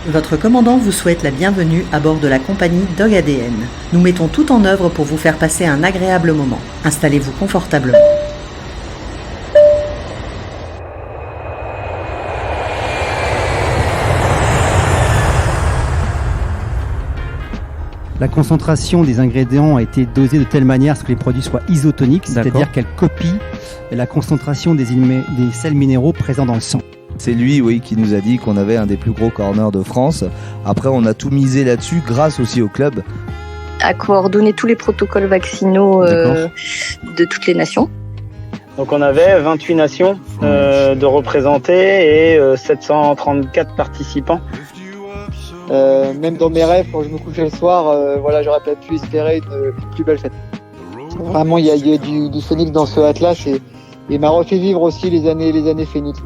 Votre commandant vous souhaite la bienvenue à bord de la compagnie Dog ADN. Nous mettons tout en œuvre pour vous faire passer un agréable moment. Installez-vous confortablement. La concentration des ingrédients a été dosée de telle manière à ce que les produits soient isotoniques, c'est-à-dire qu'elle copie la concentration des sels minéraux présents dans le sang. C'est lui, oui, qui nous a dit qu'on avait un des plus gros corners de France. Après, on a tout misé là-dessus, grâce aussi au club. À coordonner tous les protocoles vaccinaux de toutes les nations. Donc on avait 28 nations de représentés et 734 participants. Même dans mes rêves, quand je me couchais le soir, j'aurais pas pu espérer une plus belle fête. Vraiment, il y a du phénix dans ce Atlas et m'a refait vivre aussi les années phénix.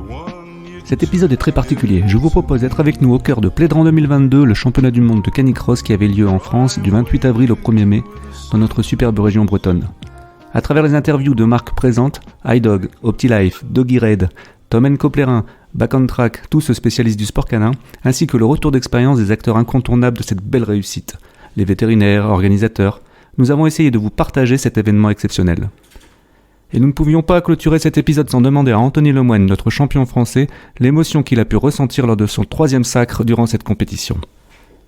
Cet épisode est très particulier. Je vous propose d'être avec nous au cœur de Plédran 2022, le championnat du monde de canicross qui avait lieu en France du 28 avril au 1er mai dans notre superbe région bretonne. À travers les interviews de marques présentes, iDog, OptiLife, Doggy Red, Tom & Co Plérin, Back on Track, tous ceux spécialistes du sport canin, ainsi que le retour d'expérience des acteurs incontournables de cette belle réussite, les vétérinaires, organisateurs, nous avons essayé de vous partager cet événement exceptionnel. Et nous ne pouvions pas clôturer cet épisode sans demander à Anthony Lemoine, notre champion français, l'émotion qu'il a pu ressentir lors de son 3e sacre durant cette compétition.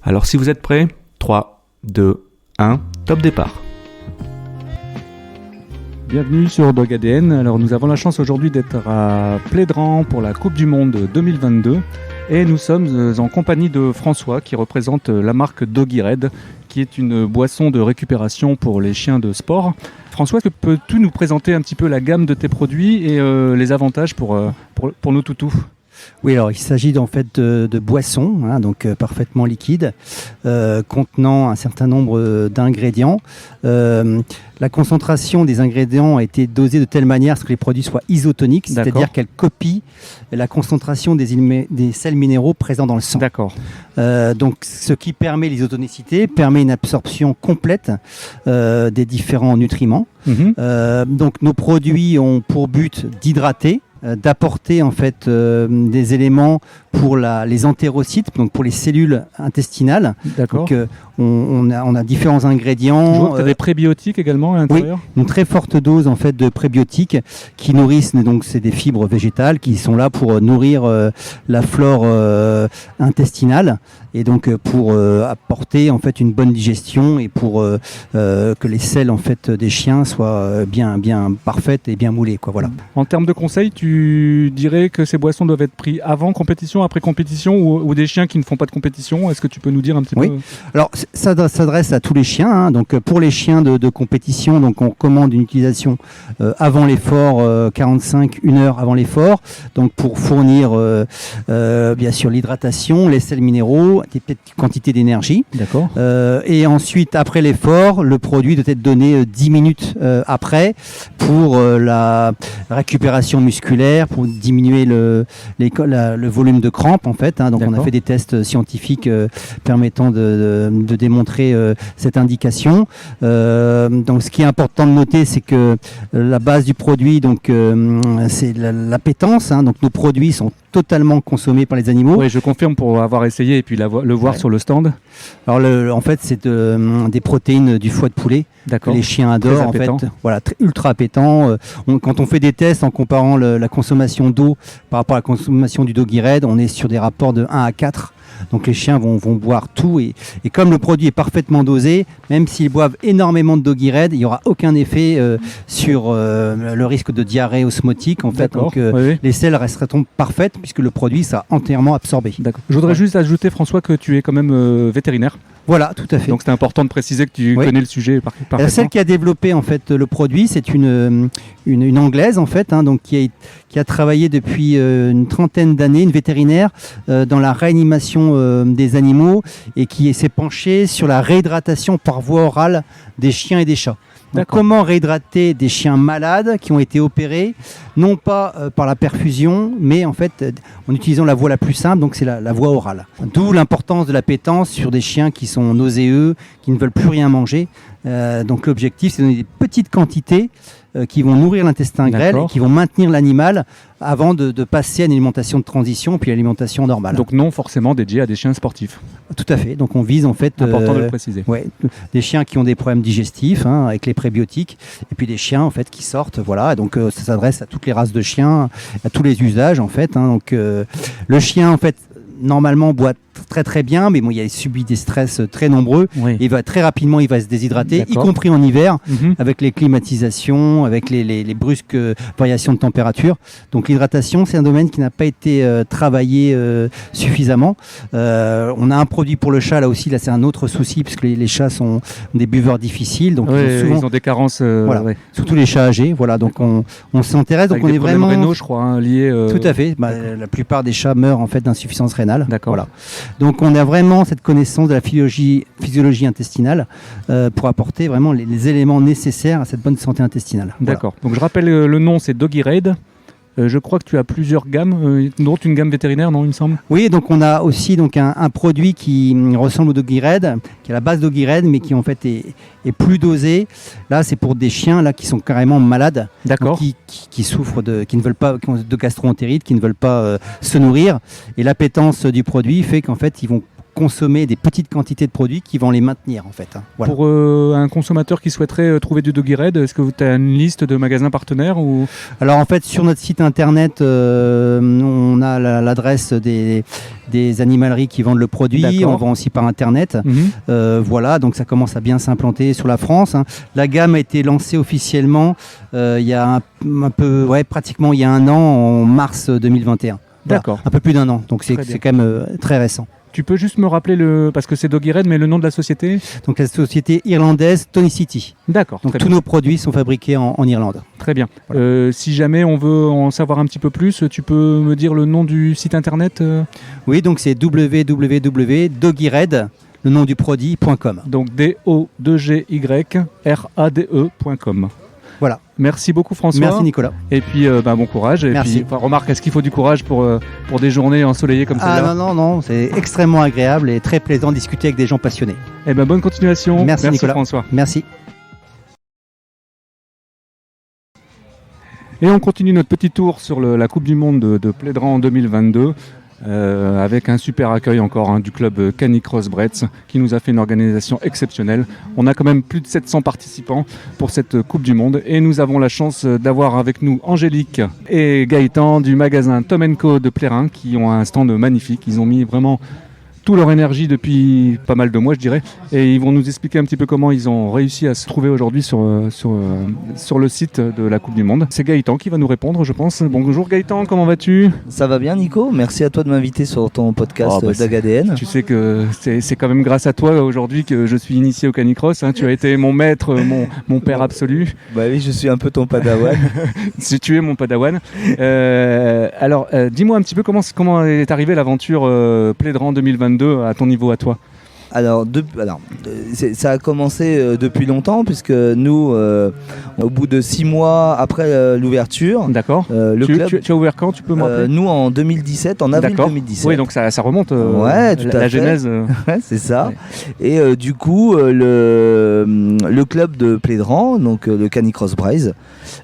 Alors si vous êtes prêts, 3, 2, 1, top départ. Bienvenue sur Dog ADN. Alors nous avons la chance aujourd'hui d'être à Plédran pour la Coupe du Monde 2022 et nous sommes en compagnie de François qui représente la marque Doggy Red qui est une boisson de récupération pour les chiens de sport. François, peux-tu nous présenter un petit peu la gamme de tes produits et les avantages pour nos toutous ? Oui, alors il s'agit en fait de boissons, donc parfaitement liquides, contenant un certain nombre d'ingrédients. La concentration des ingrédients a été dosée de telle manière à ce que les produits soient isotoniques, c'est-à-dire qu'elle copie la concentration des sels minéraux présents dans le sang. D'accord. Donc ce qui permet l'isotonicité, permet une absorption complète des différents nutriments. Donc nos produits ont pour but d'hydrater, d'apporter en fait des éléments pour les entérocytes, donc pour les cellules intestinales. D'accord. Donc on a différents ingrédients. Je vois que tu as des prébiotiques également à l'intérieur. Oui, une très forte dose en fait de prébiotiques qui nourrissent, donc c'est des fibres végétales qui sont là pour nourrir la flore intestinale et donc pour apporter en fait une bonne digestion et pour que les selles en fait des chiens soient bien parfaites et bien moulées, quoi. Voilà. En termes de conseils, tu dirais que ces boissons doivent être prises avant compétition, après compétition ou des chiens qui ne font pas de compétition? Est-ce que tu peux nous dire un petit peu? Alors ça s'adresse à tous les chiens, Donc pour les chiens de compétition, donc on recommande une utilisation avant l'effort, 1 heure avant l'effort, donc pour fournir bien sûr l'hydratation, les sels minéraux, des petites quantités d'énergie. D'accord. Et ensuite après l'effort, le produit doit être donné 10 minutes après pour la récupération musculaire, pour diminuer le volume de crampes en fait. Donc on a fait des tests scientifiques permettant de démontrer cette indication. Donc ce qui est important de noter, c'est que la base du produit, donc c'est l'appétence. Donc nos produits sont totalement consommés par les animaux. Oui, je confirme pour avoir essayé et puis le voir sur le stand. Alors en fait, c'est des protéines du foie de poulet que les chiens adorent. En fait, voilà, ultra appétant. Quand on fait des tests en comparant la consommation d'eau par rapport à la consommation du Doggy Red, on est sur des rapports de 1 à 4. Donc les chiens vont boire tout et comme le produit est parfaitement dosé, même s'ils boivent énormément de Doggy Red, il n'y aura aucun effet sur le risque de diarrhée osmotique en fait. Donc les selles resteront parfaites puisque le produit sera entièrement absorbé. D'accord. Je voudrais juste ajouter, François, que tu es quand même vétérinaire. Voilà, tout à fait. Donc c'est important de préciser que tu connais le sujet parfaitement. Celle qui a développé en fait le produit, c'est une anglaise en fait, donc qui a travaillé depuis une trentaine d'années, une vétérinaire dans la réanimation des animaux et qui s'est penchée sur la réhydratation par voie orale des chiens et des chats. Donc, comment réhydrater des chiens malades qui ont été opérés, non pas par la perfusion, mais en fait en utilisant la voie la plus simple, donc c'est la voie orale. D'où l'importance de l'appétence sur des chiens qui sont nauséeux, qui ne veulent plus rien manger. Donc l'objectif, c'est de donner des petites quantités qui vont nourrir l'intestin grêle et qui vont maintenir l'animal avant de passer à une alimentation de transition puis l'alimentation normale. Donc non forcément dédié à des chiens sportifs. Tout à fait. Donc on vise en fait important de le préciser. Ouais, des chiens qui ont des problèmes digestifs avec les prébiotiques et puis des chiens en fait qui sortent. Voilà. Donc ça s'adresse à toutes les races de chiens, à tous les usages en fait. Donc le chien en fait normalement boit très très bien, mais bon, il a subi des stress très nombreux. Oui. Il va très rapidement, il va se déshydrater, y compris en hiver, avec les climatisations, avec les brusques variations de température. Donc l'hydratation, c'est un domaine qui n'a pas été travaillé suffisamment. On a un produit pour le chat, là aussi, là c'est un autre souci, puisque les chats sont des buveurs difficiles. Donc ils ont des carences. Surtout les chats âgés. Voilà, donc on s'intéresse. Donc on est vraiment rénaux, je crois, liés. Tout à fait. La plupart des chats meurent en fait d'insuffisance rénale. D'accord. Voilà. Donc on a vraiment cette connaissance de la physiologie intestinale pour apporter vraiment les éléments nécessaires à cette bonne santé intestinale. D'accord. Voilà. Donc je rappelle le nom, c'est Doggy Raid. Je crois que tu as plusieurs gammes, dont une gamme vétérinaire, non, il me semble. Oui, donc on a aussi donc un produit qui ressemble au Doggy Raid, qui est la base Doggy Raid, mais qui en fait est plus dosé. Là, c'est pour des chiens là qui sont carrément malades, qui souffrent qui ne veulent pas de gastro-entérite, qui ne veulent pas se nourrir. Et l'appétence du produit fait qu'en fait, ils vont consommer des petites quantités de produits qui vont les maintenir en fait. Voilà. Pour un consommateur qui souhaiterait trouver du Doggy Raid, est-ce que tu as une liste de magasins partenaires ou... Alors en fait sur notre site internet on a l'adresse des animaleries qui vendent le produit, on vend aussi par internet. Voilà, donc ça commence à bien s'implanter sur la France. La gamme a été lancée officiellement il y a pratiquement il y a un an, en mars 2021. D'accord. Un peu plus d'un an, donc c'est quand même très récent. Tu peux juste me rappeler, parce que c'est Doggy Raid, mais le nom de la société ? Donc la société irlandaise Tonicity. D'accord. Donc tous nos produits sont fabriqués en Irlande. Très bien. Voilà. Si jamais on veut en savoir un petit peu plus, tu peux me dire le nom du site internet ? Oui, donc c'est www.doggyraid, le nom du produit.com. Donc DOGYRADE.com. Voilà. Merci beaucoup François. Merci Nicolas. Et puis bon courage. Merci. Et puis, remarque, est-ce qu'il faut du courage pour des journées ensoleillées comme celle-là ? Non, c'est extrêmement agréable et très plaisant de discuter avec des gens passionnés. Eh ben bonne continuation. Merci Nicolas. François. Merci. Et on continue notre petit tour sur la Coupe du Monde de Plédran en 2022. Avec un super accueil encore du club Canicross Bretz qui nous a fait une organisation exceptionnelle. On a quand même plus de 700 participants pour cette Coupe du Monde et nous avons la chance d'avoir avec nous Angélique et Gaëtan du magasin Tom & Co de Plérin qui ont un stand magnifique. Ils ont mis vraiment toute leur énergie depuis pas mal de mois, je dirais, et ils vont nous expliquer un petit peu comment ils ont réussi à se trouver aujourd'hui sur le site de la Coupe du Monde. C'est Gaëtan qui va nous répondre, je pense. Bonjour Gaëtan, comment vas-tu ? Ça va bien Nico, merci à toi de m'inviter sur ton podcast d'AGADN. Tu sais que c'est quand même grâce à toi aujourd'hui que je suis initié au canicross, tu as été mon maître, mon père absolu. Bah oui, je suis un peu ton padawan. Si tu es mon padawan. Alors, dis-moi un petit peu comment est arrivée l'aventure Plédran 2022 à ton niveau, à toi. Alors, ça a commencé depuis longtemps, puisque nous, au bout de 6 mois après l'ouverture, d'accord. Tu as ouvert quand, tu peux me rappeler ? Nous en 2017, en avril 2017. Oui, donc ça remonte. Ouais, tout à fait. La genèse. Ouais, c'est ça. Ouais. Et du coup, le club de Plédran, donc le Canicross Bretz,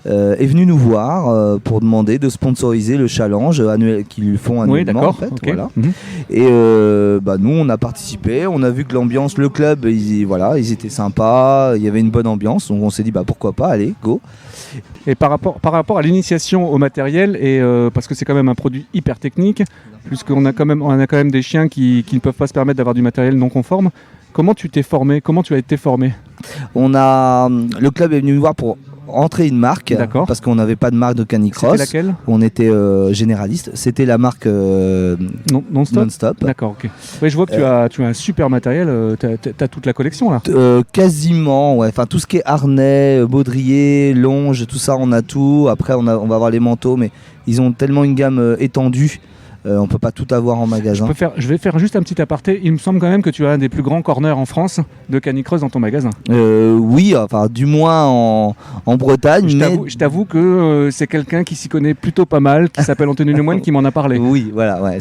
est venu nous voir pour demander de sponsoriser le challenge annuel qu'ils font annuellement. Oui, d'accord. En fait, okay. Voilà. Et nous, on a participé, on a vu que l'ambiance, le club, ils étaient sympas, il y avait une bonne ambiance, donc on s'est dit pourquoi pas, allez, go. Et par rapport à l'initiation au matériel, et parce que c'est quand même un produit hyper technique, puisqu'on a quand même des chiens qui ne peuvent pas se permettre d'avoir du matériel non conforme, comment tu t'es formé ? Comment tu as été formé ? Le club est venu nous voir pour rentrer une marque, parce qu'on n'avait pas de marque de canicross. C'était laquelle ? On était généraliste. C'était la marque Non-Stop. D'accord, ok. Oui, je vois que tu as un super matériel. Tu as toute la collection là. Quasiment, ouais. Enfin, tout ce qui est harnais, baudrier, longe, tout ça, on a tout. Après, on va avoir les manteaux, mais ils ont tellement une gamme étendue. On peut pas tout avoir en magasin. Je vais faire juste un petit aparté. Il me semble quand même que tu as un des plus grands corners en France de canicross dans ton magasin. Oui, enfin du moins en Bretagne. Je t'avoue que c'est quelqu'un qui s'y connaît plutôt pas mal, qui s'appelle Anthony Lemoine, qui m'en a parlé. Oui, voilà. Ouais,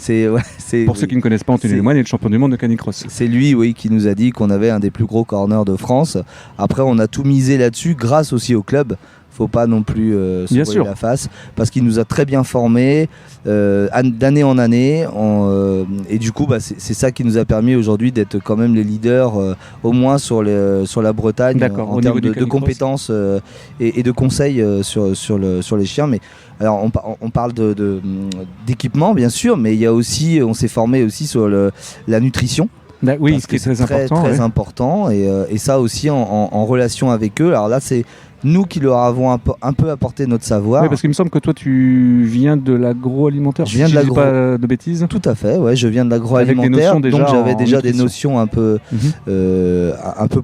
pour ceux qui ne connaissent pas, Anthony Lemoine est le champion du monde de canicross. C'est lui, oui, qui nous a dit qu'on avait un des plus gros corners de France. Après, on a tout misé là-dessus grâce aussi au club. faut pas non plus se voiler la face, parce qu'il nous a très bien formés d'année en année, et du coup c'est ça qui nous a permis aujourd'hui d'être quand même les leaders au moins sur la Bretagne en termes de compétences et de conseils sur les chiens. Mais alors on parle d'équipement bien sûr, mais il y a aussi, on s'est formé aussi sur la nutrition. Oui, ce qui est très important, et ça aussi en relation avec eux. Alors là, c'est nous qui leur avons un peu apporté notre savoir. Oui, parce qu'il me semble que toi, tu viens de l'agroalimentaire. Je viens de l'agro. Pas de bêtises. Tout à fait, ouais, je viens de l'agroalimentaire, donc j'avais déjà des notions un peu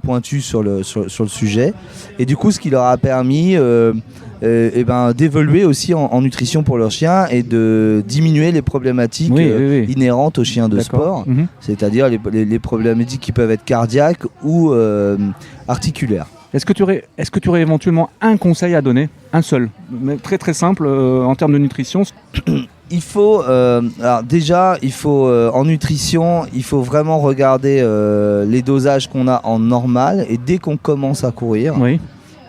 pointues sur le sujet. Et du coup, ce qui leur a permis d'évoluer aussi en nutrition pour leurs chiens et de diminuer les problématiques inhérentes aux chiens de sport, c'est-à-dire les problématiques qui peuvent être cardiaques ou articulaires. Est-ce que tu aurais éventuellement un conseil à donner, un seul, mais très très simple en termes de nutrition? Il faut, en nutrition, il faut vraiment regarder les dosages qu'on a en normal, et dès qu'on commence à courir,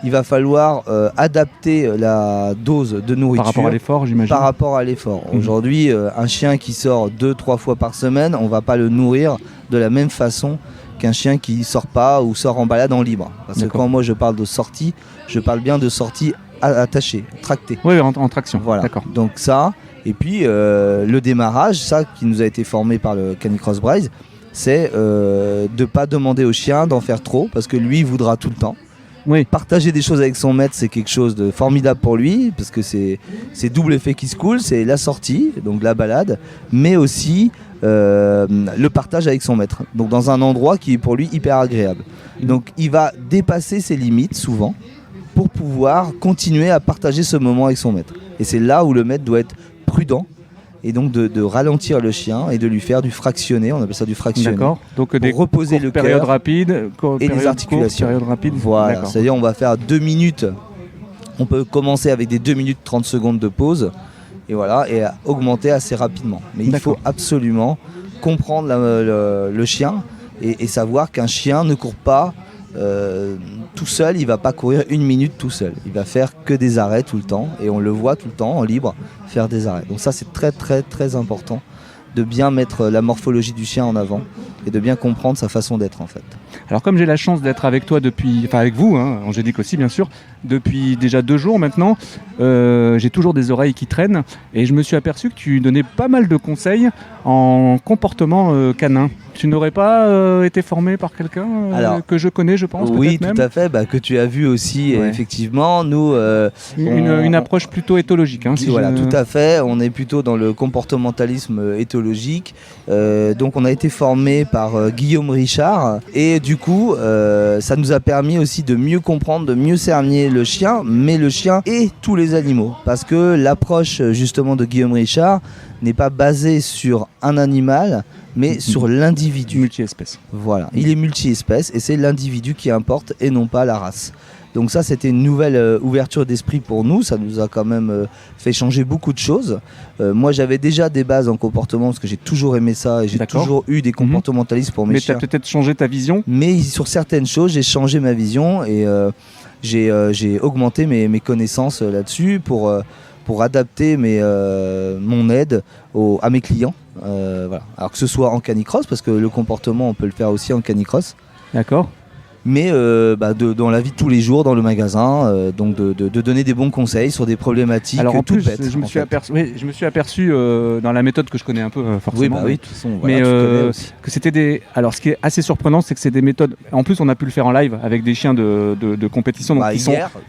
il va falloir adapter la dose de nourriture par rapport à l'effort, j'imagine. Par rapport à l'effort. Aujourd'hui, un chien qui sort 2-3 fois par semaine, on ne va pas le nourrir de la même façon qu'un chien qui sort pas ou sort en balade en libre. Parce que quand moi je parle de sortie, je parle bien de sortie attachée, tractée. Oui, en traction. Voilà. D'accord. Donc ça, et puis le démarrage, ça qui nous a été formé par le Canicross Braze, c'est de ne pas demander au chien d'en faire trop, parce que lui il voudra tout le temps. Partager des choses avec son maître, c'est quelque chose de formidable pour lui, parce que c'est double effet qui se coule, c'est la sortie, donc la balade, mais aussi le partage avec son maître, donc dans un endroit qui est pour lui hyper agréable. Donc il va dépasser ses limites souvent pour pouvoir continuer à partager ce moment avec son maître, et c'est là où le maître doit être prudent, et donc de ralentir le chien et de lui faire du fractionné, on appelle ça du fractionné. D'accord. Donc pour reposer le période cœur rapide et les articulations. Période rapide. Voilà, c'est-à-dire on va faire 2 minutes, on peut commencer avec des 2 minutes 30 secondes de pause, et voilà, et augmenter assez rapidement. Mais il faut absolument comprendre le chien et savoir qu'un chien ne court pas tout seul, il va pas courir 1 minute tout seul. Il va faire que des arrêts tout le temps, et on le voit tout le temps en libre faire des arrêts. Donc ça, c'est très très très important de bien mettre la morphologie du chien en avant et de bien comprendre sa façon d'être en fait. Alors comme j'ai la chance d'être avec toi avec vous, Angélique aussi bien sûr, depuis déjà 2 jours maintenant, j'ai toujours des oreilles qui traînent, et je me suis aperçu que tu donnais pas mal de conseils en comportement canin. Tu n'aurais pas été formé par quelqu'un que je connais, je pense? Oui, tout à fait, que tu as vu aussi, effectivement. Nous, une approche plutôt éthologique. Tout à fait, on est plutôt dans le comportementalisme éthologique. Donc on a été formé par Guillaume Richard, et du coup ça nous a permis aussi de mieux comprendre, de mieux cerner le chien, mais le chien et tous les animaux, parce que l'approche justement de Guillaume Richard n'est pas basée sur un animal, mais sur l'individu. Multi-espèce. Voilà, il est multi-espèce, et c'est l'individu qui importe et non pas la race. Donc ça, c'était une nouvelle ouverture d'esprit pour nous, ça nous a quand même fait changer beaucoup de choses. Moi, j'avais déjà des bases en comportement, parce que j'ai toujours aimé ça, et j'ai toujours eu des comportementalistes pour mes chiens. Mais tu as peut-être changé ta vision? Mais sur certaines choses, j'ai changé ma vision, et j'ai augmenté mes connaissances là-dessus pour adapter mon aide à mes clients. Voilà. Alors que ce soit en canicross, parce que le comportement, on peut le faire aussi en canicross. D'accord. Mais dans la vie de tous les jours, dans le magasin, donc de donner des bons conseils sur des problématiques. Alors en toutes plus, bêtes, je me suis aperçu dans la méthode que je connais un peu forcément. Oui, de toute façon, mais que c'était des. Alors ce qui est assez surprenant, c'est que c'est des méthodes. En plus, on a pu le faire en live avec des chiens de compétition, donc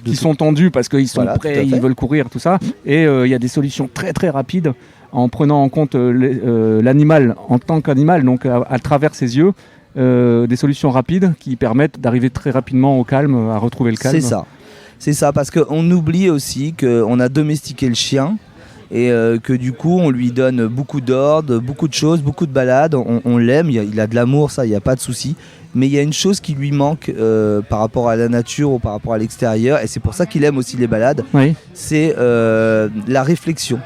qui sont tendus parce qu'ils sont prêts, ils veulent courir, tout ça. Et il y a des solutions très très rapides en prenant en compte l'animal en tant qu'animal, donc à travers ses yeux. Des solutions rapides qui permettent d'arriver très rapidement au calme, à retrouver le calme. C'est ça, parce qu'on oublie aussi qu'on a domestiqué le chien, et que du coup on lui donne beaucoup d'ordres, beaucoup de choses, beaucoup de balades, on l'aime, il a de l'amour, ça, il n'y a pas de souci. Mais il y a une chose qui lui manque par rapport à la nature ou par rapport à l'extérieur, et c'est pour ça qu'il aime aussi les balades, c'est la réflexion.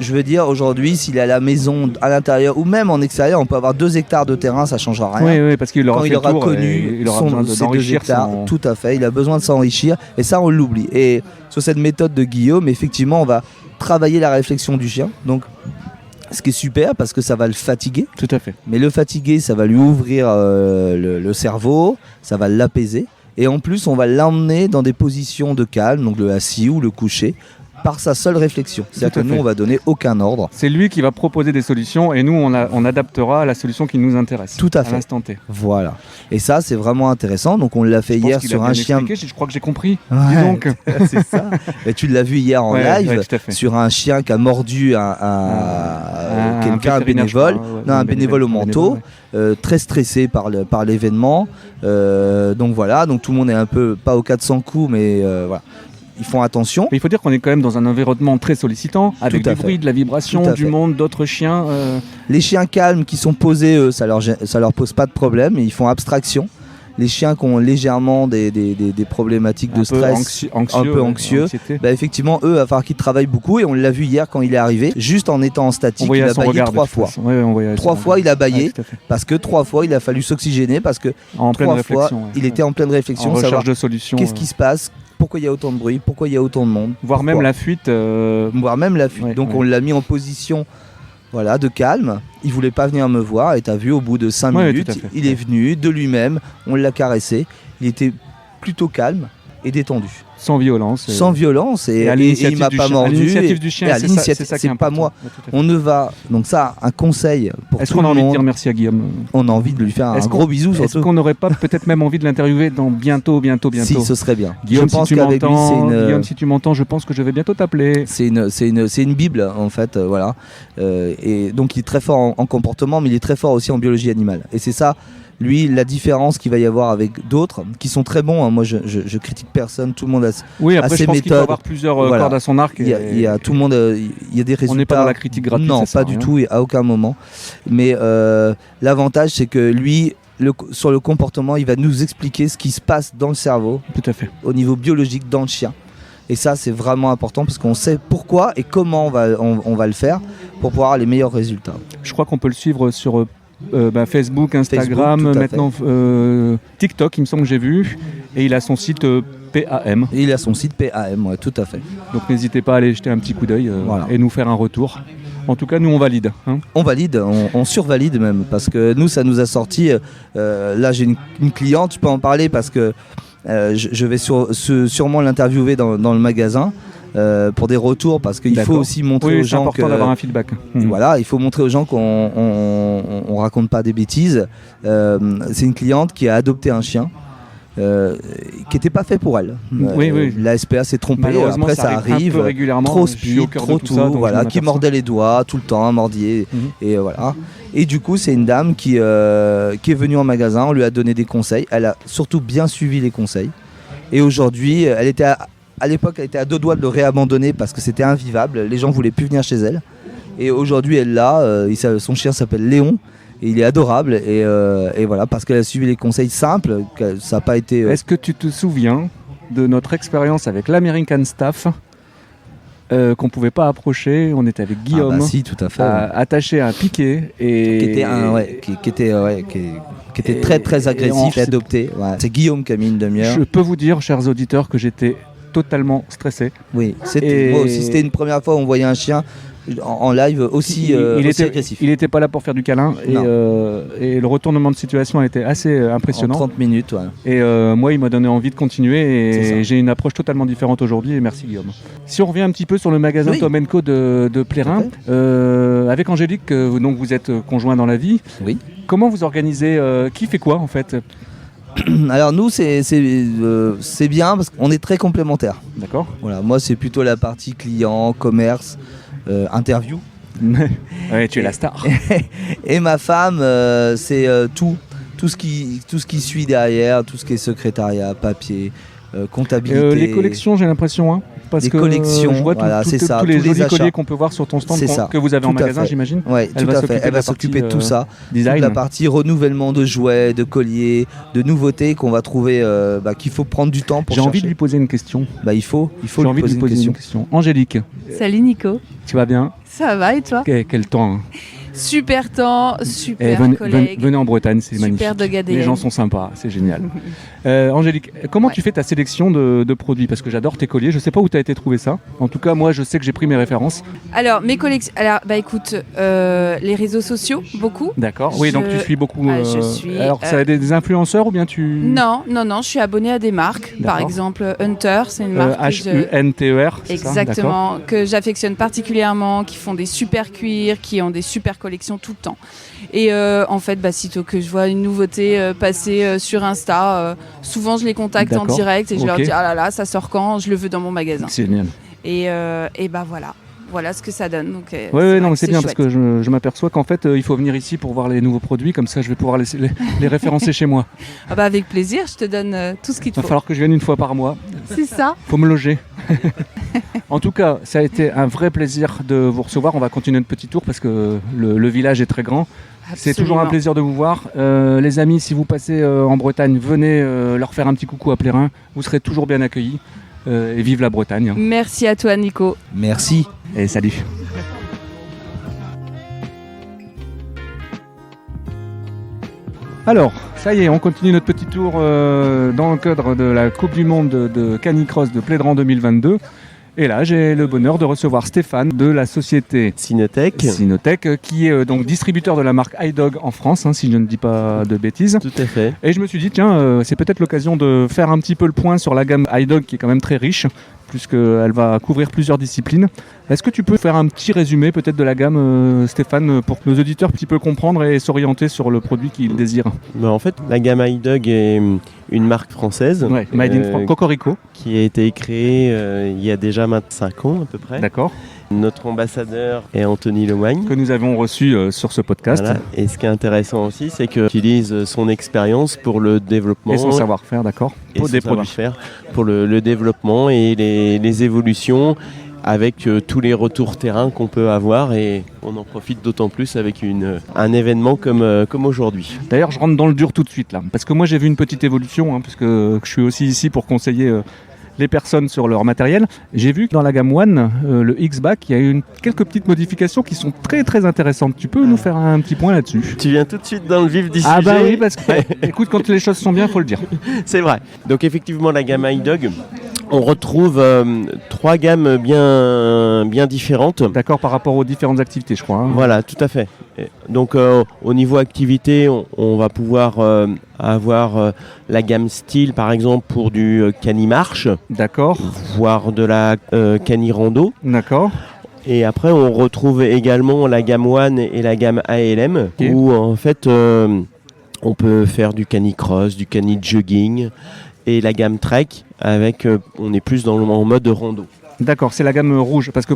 je veux dire, aujourd'hui, s'il est à la maison, à l'intérieur ou même en extérieur, on peut avoir 2 hectares de terrain, ça ne changera rien. Oui, parce qu'il aura fait il aura le tour connu il aura besoin ces 2 hectares, son... tout à fait, il a besoin de s'enrichir et ça, on l'oublie. Et sur cette méthode de Guillaume, effectivement, on va travailler la réflexion du chien. Donc, ce qui est super parce que ça va le fatiguer. Tout à fait. Mais le fatiguer, ça va lui ouvrir le cerveau, ça va l'apaiser. Et en plus, on va l'emmener dans des positions de calme, donc le assis ou le couché, par sa seule réflexion. C'est-à-dire que nous, on va donner aucun ordre. C'est lui qui va proposer des solutions et nous, on adaptera à la solution qui nous intéresse. Tout à fait. À l'instant T. Voilà. Et ça, c'est vraiment intéressant. Donc, on l'a fait hier sur un chien. Je crois que j'ai compris. Ouais, dis donc. C'est ça. Et tu l'as vu hier en live sur un chien qui a mordu quelqu'un, un bénévole. Un bénévole au manteau. Très stressé par l'événement. Donc voilà. Donc tout le monde est un peu, pas au 400 coups, mais voilà. Ils font attention. Mais il faut dire qu'on est quand même dans un environnement très sollicitant, avec du bruit, de la vibration, du monde, d'autres chiens. Les chiens calmes qui sont posés, eux, ça leur pose pas de problème, ils font abstraction. Les chiens qui ont légèrement des problématiques de stress, un peu anxieux, bah effectivement, eux, il va falloir qu'ils travaillent beaucoup. Et on l'a vu hier quand il est arrivé, juste en étant en statique, il a baillé 3 fois. 3 fois, il a baillé, parce que 3 fois, il a fallu s'oxygéner, parce que 3 fois, il était en pleine réflexion, en recherche de solutions. Qu'est-ce qui se passe ? Pourquoi il y a autant de bruit ? Pourquoi il y a autant de monde ? Voire même la fuite. Donc on l'a mis en position de calme. Il voulait pas venir me voir et tu as vu au bout de 5 minutes, il est venu de lui-même, on l'a caressé. Il était plutôt calme et détendu. Sans violence. Sans violence et il m'a pas mordu. À l'initiative du chien, c'est ça qui est pas moi. On ne va. Donc ça, un conseil pour Est-ce tout le monde. qu'on a envie de dire merci à Guillaume ? On a envie de lui faire un gros bisou. Est-ce qu'on n'aurait pas peut-être même envie de l'interviewer dans bientôt ? Si, ce serait bien. Guillaume, Guillaume, si tu m'entends, je pense que je vais bientôt t'appeler. C'est une bible en fait, voilà. Et donc il est très fort en comportement, mais il est très fort aussi en biologie animale. Et c'est ça. Lui, la différence qu'il va y avoir avec d'autres qui sont très bons, hein. Moi je critique personne, tout le monde a ses après, je pense méthodes. Qu'il faut avoir plusieurs cordes à son arc. Il y a tout le monde, il y a des résultats. On n'est pas dans la critique gratuite. Non, pas du tout, et à aucun moment. Mais l'avantage, c'est que lui, sur le comportement, il va nous expliquer ce qui se passe dans le cerveau, tout à fait, au niveau biologique dans le chien. Et ça, c'est vraiment important parce qu'on sait pourquoi et comment on va le faire pour pouvoir avoir les meilleurs résultats. Je crois qu'on peut le suivre sur Facebook, Instagram, maintenant TikTok, il me semble que j'ai vu, et il a son site PAM. Et il a son site PAM, ouais, tout à fait. Donc n'hésitez pas à aller jeter un petit coup d'œil et nous faire un retour. En tout cas, nous on valide. Hein. On valide, on survalide même, parce que nous ça nous a sorti. Là j'ai une cliente, je peux en parler parce que je vais sûrement l'interviewer dans le magasin. Pour des retours, parce qu'il faut aussi montrer aux gens que c'est important d'avoir un feedback. Voilà, il faut montrer aux gens qu'on raconte pas des bêtises. C'est une cliente qui a adopté un chien qui n'était pas fait pour elle. La SPA s'est trompée. Après ça arrive régulièrement. Trop speed, trop tout, qui mordait les doigts tout le temps, un mordier. Et voilà. Et du coup, c'est une dame qui est venue en magasin. On lui a donné des conseils. Elle a surtout bien suivi les conseils. Et aujourd'hui, à l'époque, elle était à 2 doigts de le réabandonner parce que c'était invivable. Les gens voulaient plus venir chez elle. Et aujourd'hui, elle l'a. Son chien s'appelle Léon. Et il est adorable. Et voilà, parce qu'elle a suivi les conseils simples. Ça n'a pas été. Est-ce que tu te souviens de notre expérience avec l'American Staff qu'on ne pouvait pas approcher? On était avec Guillaume. Si, tout à fait. Attaché à un piquet. Qui était très très agressif et adopté. Ouais. C'est Guillaume qui a mis une demi-heure. Je peux vous dire, chers auditeurs, que j'étais totalement stressé. Oui, moi aussi, c'était une première fois où on voyait un chien en live aussi agressif. Il n'était pas là pour faire du câlin et le retournement de situation a été assez impressionnant. En 30 minutes, ouais. Et moi, il m'a donné envie de continuer et j'ai une approche totalement différente aujourd'hui et merci Guillaume. Si on revient un petit peu sur le magasin Tom & Co de Plérin, avec Angélique, donc vous êtes conjoints dans la vie. Oui. Comment vous organisez qui fait quoi en fait? Alors nous c'est bien parce qu'on est très complémentaires. D'accord. Voilà, moi c'est plutôt la partie client, commerce, interview. Ouais, tu es la star. Et ma femme c'est tout ce qui suit derrière, tout ce qui est secrétariat, papier, comptabilité. Les collections, j'ai l'impression. Hein. parce des que collections. je vois voilà, c'est ça, tous les jolis achats. colliers qu'on peut voir sur ton stand que vous avez en magasin, j'imagine. Oui, tout à fait. Elle va s'occuper de tout ça. Design. Toute la partie renouvellement de jouets, de colliers, de nouveautés qu'on va trouver, qu'il faut prendre du temps pour chercher. J'ai envie de lui poser une question. Il faut lui poser une question. Angélique. Salut Nico. Tu vas bien? Ça va et toi? Quel temps hein. Super temps, super collègues. Venez en Bretagne, c'est magnifique. Super DogADN. Les gens sont sympas, c'est génial. Angélique, comment tu fais ta sélection de produits? Parce que j'adore tes colliers, je sais pas où tu as été trouver ça. En tout cas, moi, je sais que j'ai pris mes références. Alors, mes collections... Alors, écoute, les réseaux sociaux, beaucoup. D'accord, oui, donc tu suis beaucoup... je suis... Alors, ça a des influenceurs ou bien tu... Non, je suis abonnée à des marques. Par exemple, Hunter, c'est une marque Hunter, c'est exactement, ça, que j'affectionne particulièrement, qui font des super cuirs, qui ont des super collections tout le temps. Et en fait, sitôt que je vois une nouveauté passer sur Insta, souvent je les contacte en direct et je leur dis ah là là, ça sort quand? Je le veux dans mon magasin. C'est génial. Et voilà ce que ça donne. Donc, c'est bien chouette. Parce que je m'aperçois qu'en fait, il faut venir ici pour voir les nouveaux produits, comme ça je vais pouvoir les référencer chez moi. Avec plaisir, je te donne tout ce qu'il te faut. Il va falloir que je vienne une fois par mois. C'est ça. Faut me loger. En tout cas, ça a été un vrai plaisir de vous recevoir. On va continuer notre petit tour parce que le village est très grand. Absolument. C'est toujours un plaisir de vous voir. Les amis, si vous passez en Bretagne, venez leur faire un petit coucou à Plérin. Vous serez toujours bien accueillis. Et vive la Bretagne. Merci à toi, Nico. Merci. Et salut. Alors, ça y est, on continue notre petit tour dans le cadre de la Coupe du Monde de Canicross de Plédran 2022. Et là, j'ai le bonheur de recevoir Stéphane de la société Sinotech, qui est donc distributeur de la marque iDog en France, si je ne dis pas de bêtises. Tout à fait. Et je me suis dit, tiens, c'est peut-être l'occasion de faire un petit peu le point sur la gamme iDog qui est quand même très riche, puisqu'elle va couvrir plusieurs disciplines. Est-ce que tu peux faire un petit résumé peut-être de la gamme, Stéphane, pour que nos auditeurs puissent comprendre et s'orienter sur le produit qu'ils désirent? En fait, la gamme iDog est une marque française, Made in France, Cocorico, qui a été créée il y a déjà 25 ans à peu près. D'accord. Notre ambassadeur est Anthony Lemoigne, que nous avons reçu sur ce podcast. Voilà. Et ce qui est intéressant aussi, c'est qu'il utilise son expérience pour le développement. Et son savoir-faire, d'accord. Pour des produits. Pour le développement et les évolutions, avec tous les retours terrain qu'on peut avoir, et on en profite d'autant plus avec un événement comme aujourd'hui. D'ailleurs, je rentre dans le dur tout de suite là, parce que moi j'ai vu une petite évolution, puisque je suis aussi ici pour conseiller les personnes sur leur matériel. J'ai vu que dans la gamme One, le X-Back, il y a eu quelques petites modifications qui sont très très intéressantes. Tu peux nous faire un petit point là-dessus? Tu viens tout de suite dans le vif du sujet. Ah oui, parce que écoute, quand les choses sont bien, il faut le dire. C'est vrai. Donc effectivement, la gamme iDog, on retrouve 3 gammes bien différentes. D'accord, par rapport aux différentes activités, je crois. Voilà, tout à fait. Donc au niveau activité, on va pouvoir avoir la gamme style, par exemple, pour du cani-marche. D'accord. Voire de la cani-rando. D'accord. Et après, on retrouve également la gamme One et la gamme ALM, où en fait, on peut faire du canicross, du cani-jogging, et la gamme Trek, on est plus en mode rando. D'accord, c'est la gamme rouge, parce que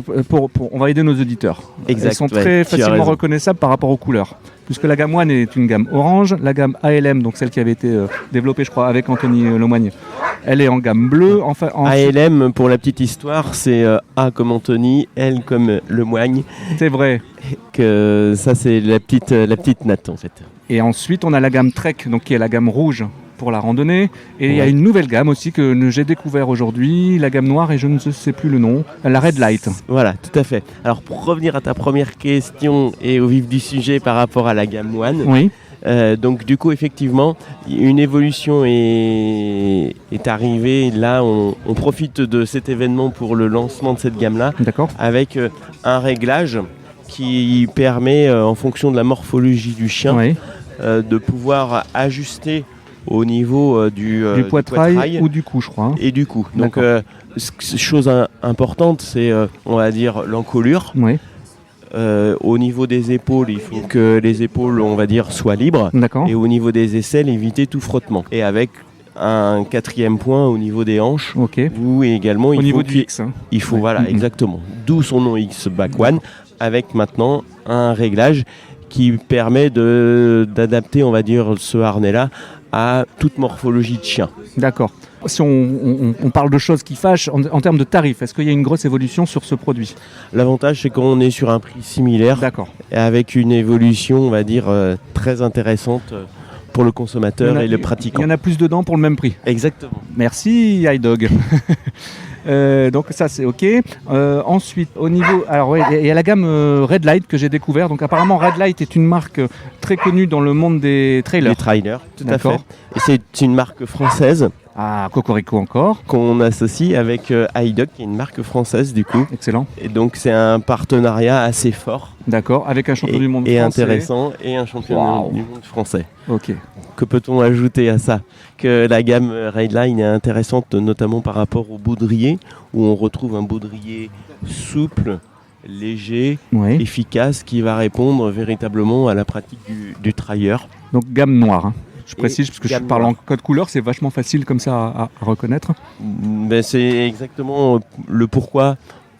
on va aider nos auditeurs. Exact, elles sont très facilement reconnaissables par rapport aux couleurs. Puisque la gamme One est une gamme orange, la gamme ALM, donc celle qui avait été développée, je crois, avec Anthony Lemoigne, elle est en gamme bleue. ALM, pour la petite histoire, c'est A comme Anthony, L comme Lemoigne. C'est vrai. Que ça, c'est la petite natte, en fait. Et ensuite, on a la gamme Trek, donc qui est la gamme rouge pour la randonnée. Et il y a une nouvelle gamme aussi que j'ai découvert aujourd'hui, la gamme noire, et je ne sais plus le nom, la Red Light. Voilà, tout à fait. Alors pour revenir à ta première question et au vif du sujet par rapport à la gamme One, oui. Donc du coup effectivement une évolution est arrivée. Là on profite de cet événement pour le lancement de cette gamme-là. D'accord. Avec un réglage qui permet en fonction de la morphologie du chien de pouvoir ajuster au niveau du poitrail ou du cou, je crois. Et du cou. Donc, chose importante, c'est, on va dire, l'encolure. Oui. Au niveau des épaules, il faut que les épaules, on va dire, soient libres. D'accord. Et au niveau des aisselles, éviter tout frottement. Et avec un 4e point au niveau des hanches. Ok. Où également, au niveau du X. Il faut, voilà, exactement. D'où son nom X-Back One, avec maintenant un réglage qui permet d'adapter, on va dire, ce harnais-là à toute morphologie de chien. D'accord. si on parle de choses qui fâchent, en termes de tarifs, est-ce qu'il y a une grosse évolution sur ce produit ? L'avantage, c'est qu'on est sur un prix similaire, avec une évolution, on va dire, très intéressante pour le consommateur et le pratiquant. Il y en a plus dedans pour le même prix. Exactement. Merci iDog. Donc ça c'est ok. Ensuite au niveau, alors il y a la gamme Red Light que j'ai découvert. Donc apparemment Red Light est une marque très connue dans le monde des trailers. Les trailers, tout à fait. Et c'est une marque française. Ah, Cocorico encore. Qu'on associe avec iDog, qui est une marque française du coup. Excellent. Et donc c'est un partenariat assez fort. D'accord, avec un champion du monde français. Et intéressant, et un champion du monde français. Ok. Que peut-on ajouter à ça ? Que la gamme Redline est intéressante notamment par rapport au baudrier, où on retrouve un baudrier souple, léger, efficace, qui va répondre véritablement à la pratique du trailer. Donc gamme noire, hein. Je précise, parce que je parle en code couleur, c'est vachement facile comme ça à reconnaître. C'est exactement le pourquoi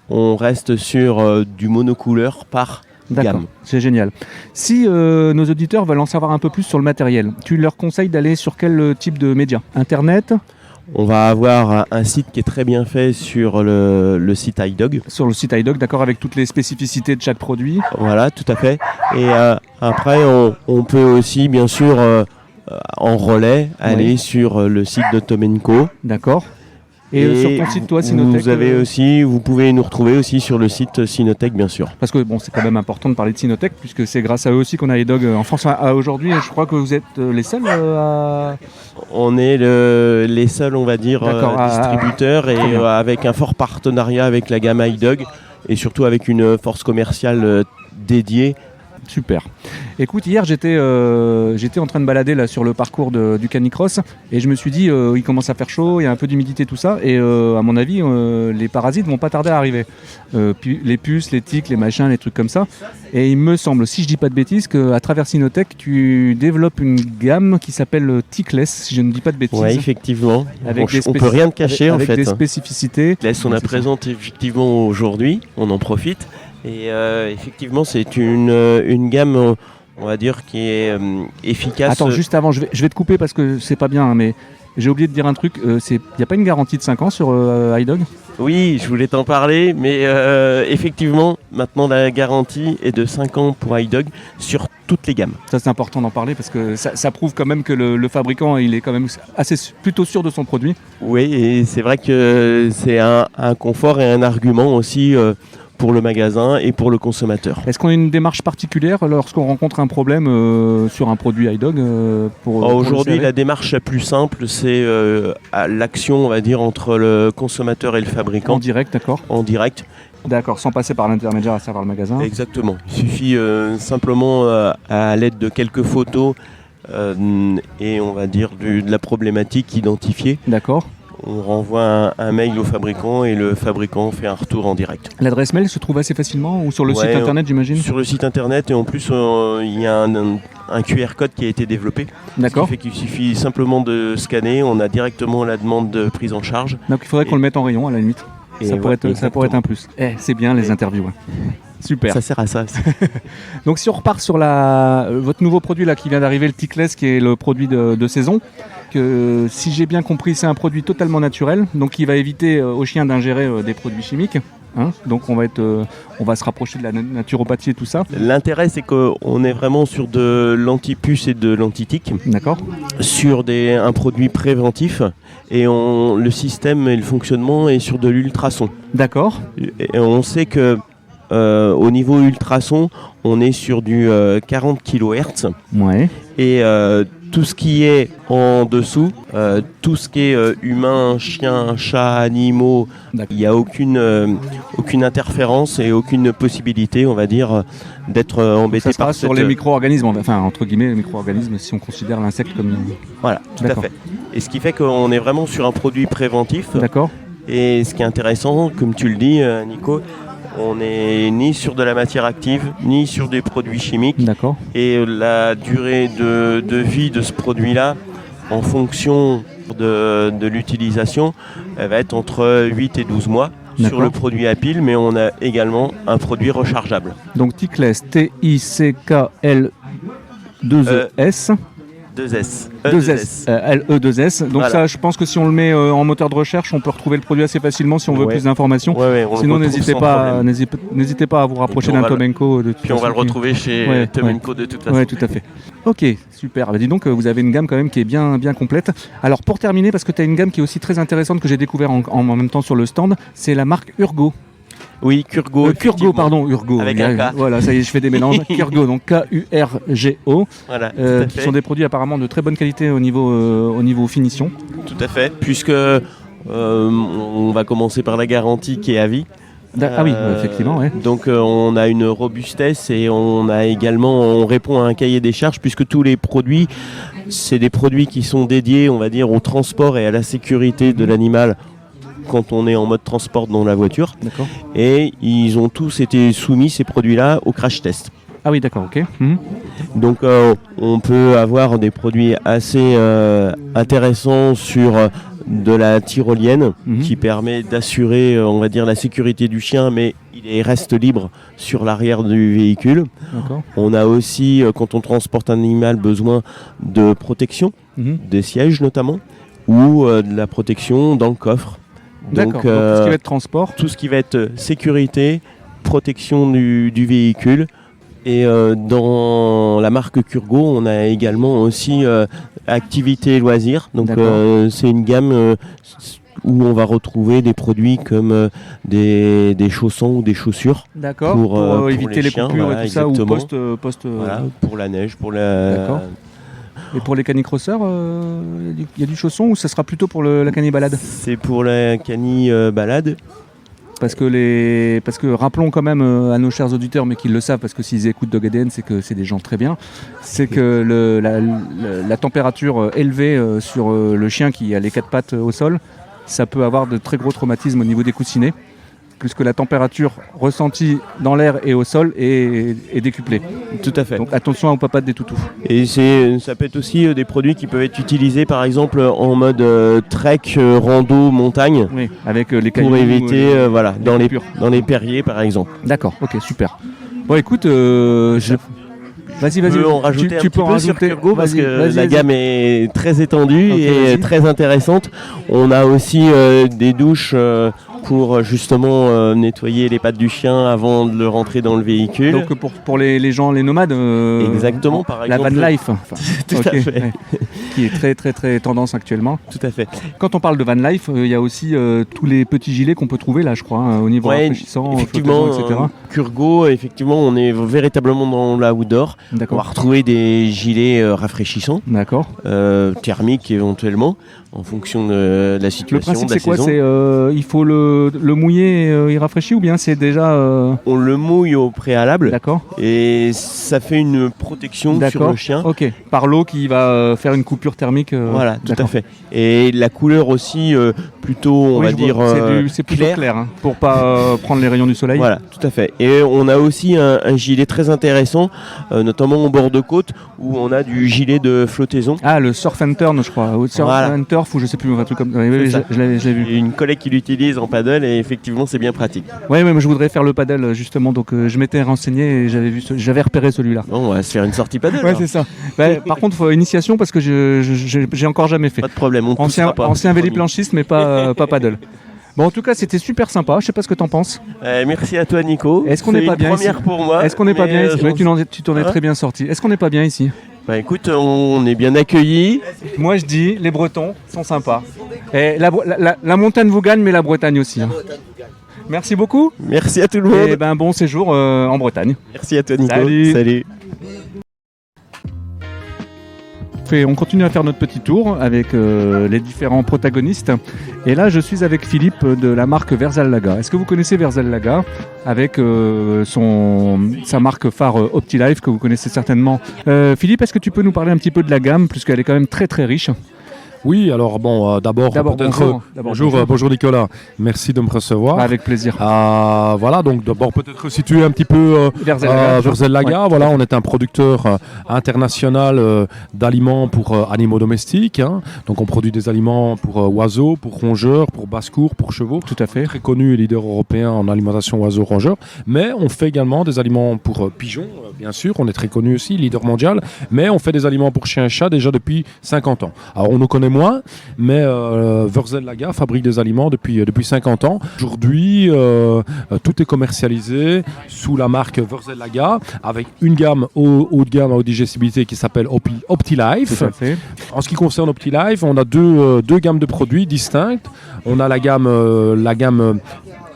on reste sur du monocouleur par gamme. C'est génial. Si nos auditeurs veulent en savoir un peu plus sur le matériel, tu leur conseilles d'aller sur quel type de média ? Internet ? On va avoir un site qui est très bien fait sur le site iDog. Sur le site iDog, d'accord, avec toutes les spécificités de chaque produit. Voilà, tout à fait. Et après, on peut aussi, bien sûr, en relais, aller sur le site de Tomenko. D'accord. Et sur ton site, toi, Sinotech, vous pouvez nous retrouver aussi sur le site Sinotech, bien sûr. Parce que bon, c'est quand même important de parler de Sinotech, puisque c'est grâce à eux aussi qu'on a iDog en France. Aujourd'hui, je crois que vous êtes les seuls à... On est les seuls, on va dire, distributeurs, et avec un fort partenariat avec la gamme iDog, et surtout avec une force commerciale dédiée. Super. Écoute, hier j'étais en train de balader là, sur le parcours du Canicross et je me suis dit il commence à faire chaud, il y a un peu d'humidité, tout ça, et à mon avis les parasites vont pas tarder à arriver. Puis les puces, les tiques, les machins, les trucs comme ça. Et il me semble, si je dis pas de bêtises, qu'à travers Sinotech tu développes une gamme qui s'appelle Tickless, si je ne dis pas de bêtises. Oui, effectivement. On peut rien te cacher avec en fait. Des spécificités. Tickless, on la présente effectivement aujourd'hui, on en profite. Et effectivement, c'est une gamme, on va dire, qui est efficace. Attends, juste avant, je vais te couper parce que c'est pas bien, hein, mais j'ai oublié de dire un truc. Il n'y a pas une garantie de 5 ans sur iDog ? Oui, je voulais t'en parler, mais effectivement, maintenant la garantie est de 5 ans pour iDog sur toutes les gammes. Ça, c'est important d'en parler parce que ça prouve quand même que le fabricant, il est quand même plutôt sûr de son produit. Oui, et c'est vrai que c'est un confort et un argument aussi pour le magasin et pour le consommateur. Est-ce qu'on a une démarche particulière lorsqu'on rencontre un problème sur un produit iDog Aujourd'hui, la démarche la plus simple, c'est l'action, on va dire, entre le consommateur et le fabricant. En direct, d'accord. En direct. D'accord, sans passer par l'intermédiaire, à savoir le magasin. Exactement. Il suffit simplement, à l'aide de quelques photos et on va dire de la problématique identifiée. D'accord. On renvoie un mail au fabricant et le fabricant fait un retour en direct. L'adresse mail se trouve assez facilement ou sur le site internet, j'imagine ? Sur le site internet, et en plus il y a un QR code qui a été développé. D'accord. Ce qui fait qu'il suffit simplement de scanner, on a directement la demande de prise en charge. Donc il faudrait qu'on le mette en rayon à la limite. Ça pourrait être un plus. C'est bien les interviews. Super. Ça sert à ça. Donc si on repart sur votre nouveau produit là qui vient d'arriver, le Tickless, qui est le produit de saison, que si j'ai bien compris, c'est un produit totalement naturel, donc qui va éviter aux chiens d'ingérer des produits chimiques. Donc on va se rapprocher de la naturopathie et tout ça. L'intérêt, c'est qu'on est vraiment sur de l'antipuce et de l'antitique. D'accord. Sur un produit préventif, et le système et le fonctionnement est sur de l'ultrason. D'accord. Et on sait que au niveau ultrason, on est sur du 40 kHz. Ouais. Et tout ce qui est en dessous, tout ce qui est humain, chien, chat, animaux, il n'y a aucune interférence et aucune possibilité, on va dire, d'être embêté par ça. Sur les micro-organismes, enfin entre guillemets les micro-organismes, si on considère l'insecte comme... Voilà, tout à fait. Et ce qui fait qu'on est vraiment sur un produit préventif. D'accord. Et ce qui est intéressant, comme tu le dis, Nico, on n'est ni sur de la matière active, ni sur des produits chimiques. D'accord. Et la durée de vie de ce produit-là, en fonction de l'utilisation, elle va être entre 8 et 12 mois. D'accord. Sur le produit à pile, mais on a également un produit rechargeable. Donc Tickless, Tickless, 2S. LE2S. Donc voilà. Ça, je pense que si on le met en moteur de recherche, on peut retrouver le produit assez facilement si on veut plus d'informations. Sinon, n'hésitez pas à vous rapprocher d'un Tom & Co. Puis on va le retrouver chez Tom & Co. de toute façon. Oui, tout à fait. Ok, super. Bah, dis donc, vous avez une gamme quand même qui est bien complète. Alors pour terminer, parce que tu as une gamme qui est aussi très intéressante que j'ai découvert en même temps sur le stand, c'est la marque Urgo. Oui, Kurgo. Urgo. Avec un K. Voilà, ça y est, je fais des mélanges. Kurgo, donc Kurgo. Voilà, qui sont des produits apparemment de très bonne qualité au niveau finition. Tout à fait, puisque on va commencer par la garantie qui est à vie. Ah oui, effectivement. Ouais. Donc on a une robustesse et on répond à un cahier des charges puisque tous les produits, c'est des produits qui sont dédiés, on va dire, au transport et à la sécurité de l'animal quand on est en mode transport dans la voiture. D'accord. Et ils ont tous été soumis, ces produits-là, au crash test. Ah oui, d'accord, ok. Donc on peut avoir des produits assez intéressants sur de la tyrolienne qui permet d'assurer, on va dire, la sécurité du chien, mais il reste libre sur l'arrière du véhicule. D'accord. On a aussi, quand on transporte un animal, besoin de protection, des sièges notamment, ou de la protection dans le coffre. D'accord, donc tout ce qui va être transport. Tout ce qui va être sécurité, protection du véhicule. Et dans la marque Kurgo, on a également aussi activité et loisirs. Donc c'est une gamme où on va retrouver des produits comme des chaussons ou des chaussures. D'accord, pour éviter les chiens, coupures et tout ça, ou post voilà, pour la neige, pour la... D'accord. Et pour les canicrosseurs, il y a du chausson ou ça sera plutôt pour la cani-balade ? C'est pour la cani-balade. Parce que rappelons quand même à nos chers auditeurs, mais qu'ils le savent, parce que s'ils écoutent Dog ADN, c'est que c'est des gens très bien, c'est que la température élevée sur le chien qui a les 4 pattes au sol, ça peut avoir de très gros traumatismes au niveau des coussinets, puisque la température ressentie dans l'air et au sol est décuplée. Tout à fait. Donc attention aux papates des toutous. Et ça peut être aussi des produits qui peuvent être utilisés par exemple en mode trek, rando, montagne. Oui, avec les cailloux. Pour éviter, dans les perriers par exemple. D'accord, ok, super. Bon écoute, Vas-y. Tu peux en rajouter sur Kurgo parce que la gamme est très étendue et très intéressante. On a aussi des douches pour justement nettoyer les pattes du chien avant de le rentrer dans le véhicule. Donc pour les gens, les nomades. Exactement, par exemple. La van life. Tout à fait. Ouais. Qui est très très très tendance actuellement. Tout à fait. Quand on parle de van life, il y a aussi tous les petits gilets qu'on peut trouver là, je crois, au niveau rafraîchissant, effectivement, etc. Kurgo, effectivement, on est véritablement dans la outdoor. D'accord. On va retrouver des gilets rafraîchissants. D'accord. Thermiques éventuellement, en fonction de la situation. Le principe, de la c'est quoi saison. Il faut le mouiller et il rafraîchit, ou bien c'est déjà... On le mouille au préalable. D'accord. Et ça fait une protection sur le chien. Ok. Par l'eau qui va faire une coupure thermique. Voilà, tout à fait. Et la couleur aussi, plutôt, on va dire c'est plutôt clair, hein, pour pas prendre les rayons du soleil. Voilà, tout à fait. Et on a aussi un gilet très intéressant, notamment au bord de côte, où on a du gilet de flottaison. Ah, le surf and turn, je crois. Ou surf and turf, ou je sais plus, un truc comme ça. Oui, je l'ai vu. Il y a une collègue qui l'utilise en paddle et effectivement, c'est bien pratique. Oui, mais je voudrais faire le paddle justement, donc je m'étais renseigné et j'avais repéré celui-là. Bon, on va se faire une sortie paddle. Ouais, c'est ça. Par contre, faut initiation parce que j'ai encore jamais fait. Pas de problème, on poussera pas. Ancien véliplanchiste, mais pas paddle. Bon, en tout cas, c'était super sympa. Je sais pas ce que t'en penses. Merci à toi, Nico. Est-ce qu'on n'est pas bien ici ? Première pour moi. Est-ce qu'on n'est pas bien ici ? Tu t'en es très bien sorti. Est-ce qu'on n'est pas bien ici ? Bah écoute, on est bien accueillis. Moi, je dis, les Bretons sont sympas. Et la montagne vous gagne, mais la Bretagne aussi. Hein. Merci beaucoup. Merci à tout le monde. Et bon séjour en Bretagne. Merci à toi, Nico. Salut. On continue à faire notre petit tour avec les différents protagonistes. Et là, je suis avec Philippe de la marque Versallaga. Est-ce que vous connaissez Versallaga avec sa marque phare OptiLife que vous connaissez certainement. Philippe, est-ce que tu peux nous parler un petit peu de la gamme puisqu'elle est quand même très très riche ? Oui, alors bon, d'abord peut-être bonjour Nicolas, merci de me recevoir. Avec plaisir. Voilà, donc d'abord peut-être situer un petit peu Wurzellaga. Voilà, on est un producteur international d'aliments pour animaux domestiques. Hein. Donc on produit des aliments pour oiseaux, pour rongeurs, pour basse-cour, pour chevaux. Tout à fait. Très connu et leader européen en alimentation oiseaux-rongeurs. Mais on fait également des aliments pour pigeons, bien sûr. On est très connu aussi, leader mondial. Mais on fait des aliments pour chiens et chats déjà depuis 50 ans. Alors on nous connaît moins, mais Wurzellaga fabrique des aliments depuis 50 ans. Aujourd'hui, tout est commercialisé sous la marque Wurzellaga avec une gamme haut de gamme à haute digestibilité qui s'appelle OptiLife. Tout à fait. En ce qui concerne OptiLife, on a deux gammes de produits distinctes. On a la gamme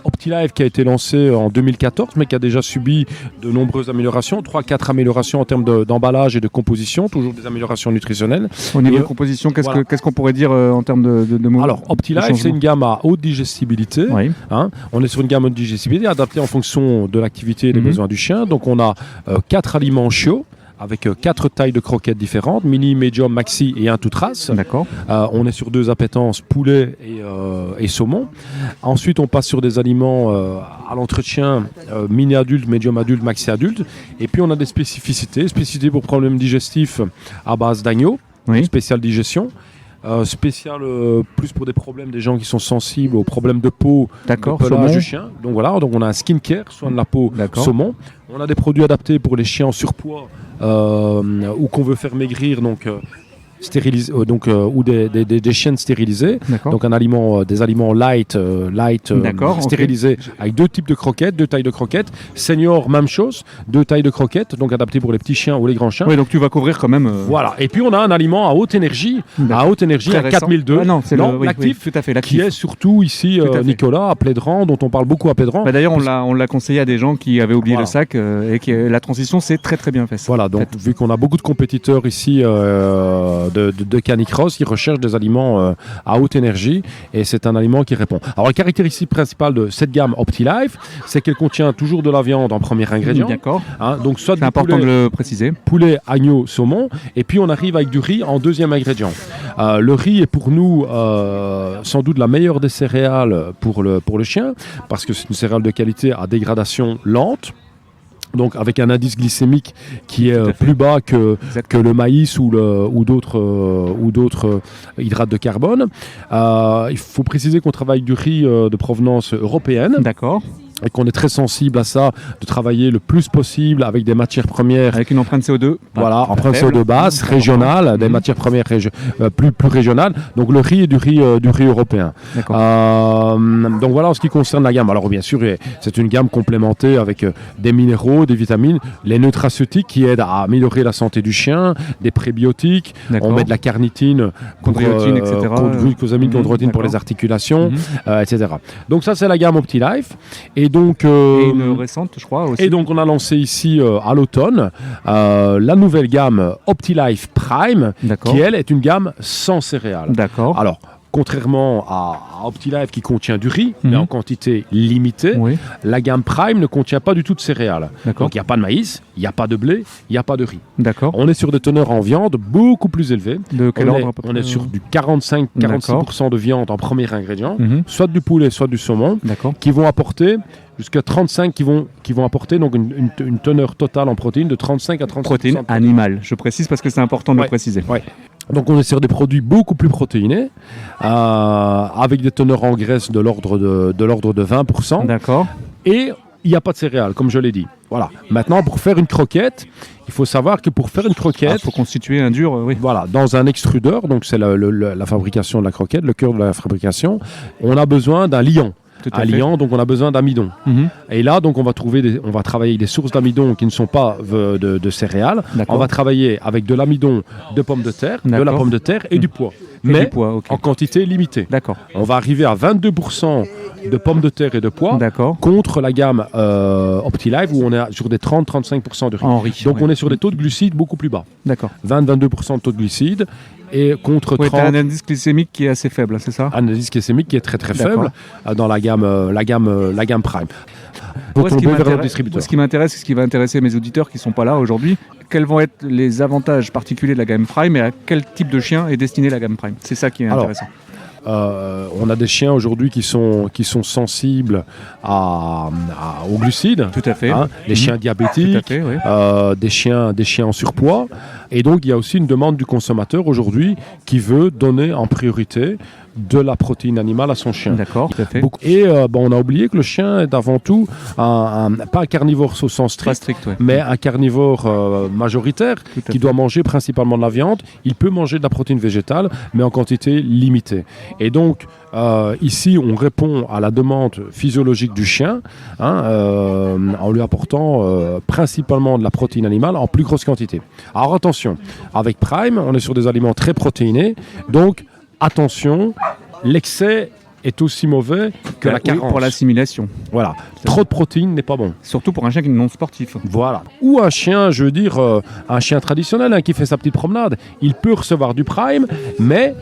OptiLife qui a été lancé en 2014 mais qui a déjà subi de nombreuses améliorations, 3-4 améliorations en termes d'emballage et de composition, toujours des améliorations nutritionnelles. Au niveau de composition, qu'est-ce qu'on pourrait dire en termes de mots? Alors OptiLife, c'est une gamme à haute digestibilité. Oui. Hein. On est sur une gamme haute digestibilité adaptée en fonction de l'activité et des besoins du chien. Donc on a 4 aliments chiots avec 4 tailles de croquettes différentes, mini, medium, maxi et un toute race. D'accord. On est sur 2 appétences, poulet et saumon. Ensuite, on passe sur des aliments à l'entretien, mini adulte, medium adulte, maxi adulte. Et puis, on a des spécificités pour problèmes digestifs à base d'agneau, spécial digestion. Spécial plus pour des problèmes des gens qui sont sensibles aux problèmes de peau, de pelage du chien. Donc voilà, donc on a un skincare, soin de la peau, saumon. On a des produits adaptés pour les chiens en surpoids ou qu'on veut faire maigrir, donc ou des chiennes stérilisées. Donc des aliments light stérilisés avec 2 types de croquettes, 2 tailles de croquettes. Senior, même chose, 2 tailles de croquettes, donc adaptées pour les petits chiens ou les grands chiens. Oui, donc tu vas couvrir quand même. Voilà. Et puis on a un aliment à haute énergie, à 4002. L'actif, tout à fait, qui est surtout ici Nicolas à Plédran, dont on parle beaucoup à Plédran. D'ailleurs, on l'a conseillé à des gens qui avaient oublié le sac et que la transition s'est très très bien faite. Voilà. Donc vu qu'on a beaucoup de compétiteurs ici. De Canicross, qui recherchent des aliments à haute énergie et c'est un aliment qui répond. Alors la caractéristique principale de cette gamme OptiLife, c'est qu'elle contient toujours de la viande en premier ingrédient. D'accord. Hein, donc soit c'est important de le préciser. Poulet, agneau, saumon, et puis on arrive avec du riz en deuxième ingrédient. Le riz est pour nous sans doute la meilleure des céréales pour le chien parce que c'est une céréale de qualité à dégradation lente. Donc avec un indice glycémique qui est plus bas que le maïs ou d'autres hydrates de carbone. Il faut préciser qu'on travaille du riz de provenance européenne. D'accord. Et qu'on est très sensible à ça, de travailler le plus possible avec des matières premières. Avec une empreinte CO2. Voilà, empreinte CO2 basse, régionale, des matières premières plus régionales. Donc le riz est du riz européen. Donc voilà en ce qui concerne la gamme. Alors bien sûr, c'est une gamme complémentée avec des minéraux, des vitamines, les nutraceutiques qui aident à améliorer la santé du chien, des prébiotiques. On met de la carnitine, chondroïtine, etc. Glucosamine, chondroïtine pour les articulations, etc. Donc ça c'est la gamme OptiLife. Et donc, et une récente, je crois aussi. Et donc, on a lancé ici à l'automne la nouvelle gamme OptiLife Prime, qui elle est une gamme sans céréales. D'accord. Alors, contrairement à OptiLife qui contient du riz, mais en quantité limitée, la gamme Prime ne contient pas du tout de céréales. Donc il n'y a pas de maïs, il n'y a pas de blé, il n'y a pas de riz. D'accord. On est sur des teneurs en viande beaucoup plus élevées. De quel ordre à peu près ? On est sur du 45-46% de viande en premier ingrédient, soit du poulet, soit du saumon, qui vont apporter jusqu'à 35 qui vont apporter donc une teneur totale en protéines de 35 à 35%. Protéines animales, je précise parce que c'est important de le préciser. Ouais. Donc on est sur des produits beaucoup plus protéinés, avec des teneurs en graisse de l'ordre de 20%. D'accord. Et il n'y a pas de céréales, comme je l'ai dit. Voilà. Maintenant, pour faire une croquette, il faut savoir que pour faire une croquette... Il faut constituer un dur, Voilà, dans un extrudeur, donc c'est la fabrication de la croquette, le cœur de la fabrication, on a besoin d'un liant. À liant, donc on a besoin d'amidon. Et là, donc on va travailler des sources d'amidon qui ne sont pas de céréales. On va travailler avec de l'amidon de pommes de terre, de la pomme de terre et du pois. Mais en quantité limitée. D'accord. On va arriver à 22% de pommes de terre et de pois contre la gamme OptiLife où on est sur des 30-35% de riz. En riz. Donc on est sur des taux de glucides beaucoup plus bas. D'accord. 20-22% de taux de glucides et contre 30. Tu as un indice glycémique qui est assez faible, c'est ça? Un indice glycémique qui est très très faible dans la gamme Prime. Moi, ce qui m'intéresse, c'est ce qui va intéresser mes auditeurs qui ne sont pas là aujourd'hui. Quels vont être les avantages particuliers de la gamme Prime et à quel type de chien est destinée la gamme Prime? C'est ça qui est intéressant. On a des chiens aujourd'hui qui sont sensibles aux glucides. Tout à fait. Les chiens diabétiques, tout à fait, des chiens en surpoids. Et donc, il y a aussi une demande du consommateur aujourd'hui qui veut donner en priorité de la protéine animale à son chien. D'accord, tout à fait. Et on a oublié que le chien est avant tout pas un carnivore au sens strict, mais un carnivore majoritaire qui doit manger principalement de la viande. Il peut manger de la protéine végétale, mais en quantité limitée. Et donc, ici, on répond à la demande physiologique du chien en lui apportant principalement de la protéine animale en plus grosse quantité. Alors attention, avec Prime, on est sur des aliments très protéinés, donc attention, l'excès est aussi mauvais que la carence. Pour l'assimilation. Voilà. Trop de protéines n'est pas bon. Surtout pour un chien qui est non sportif. Voilà. Ou un chien, je veux dire, un chien traditionnel qui fait sa petite promenade. Il peut recevoir du Prime, mais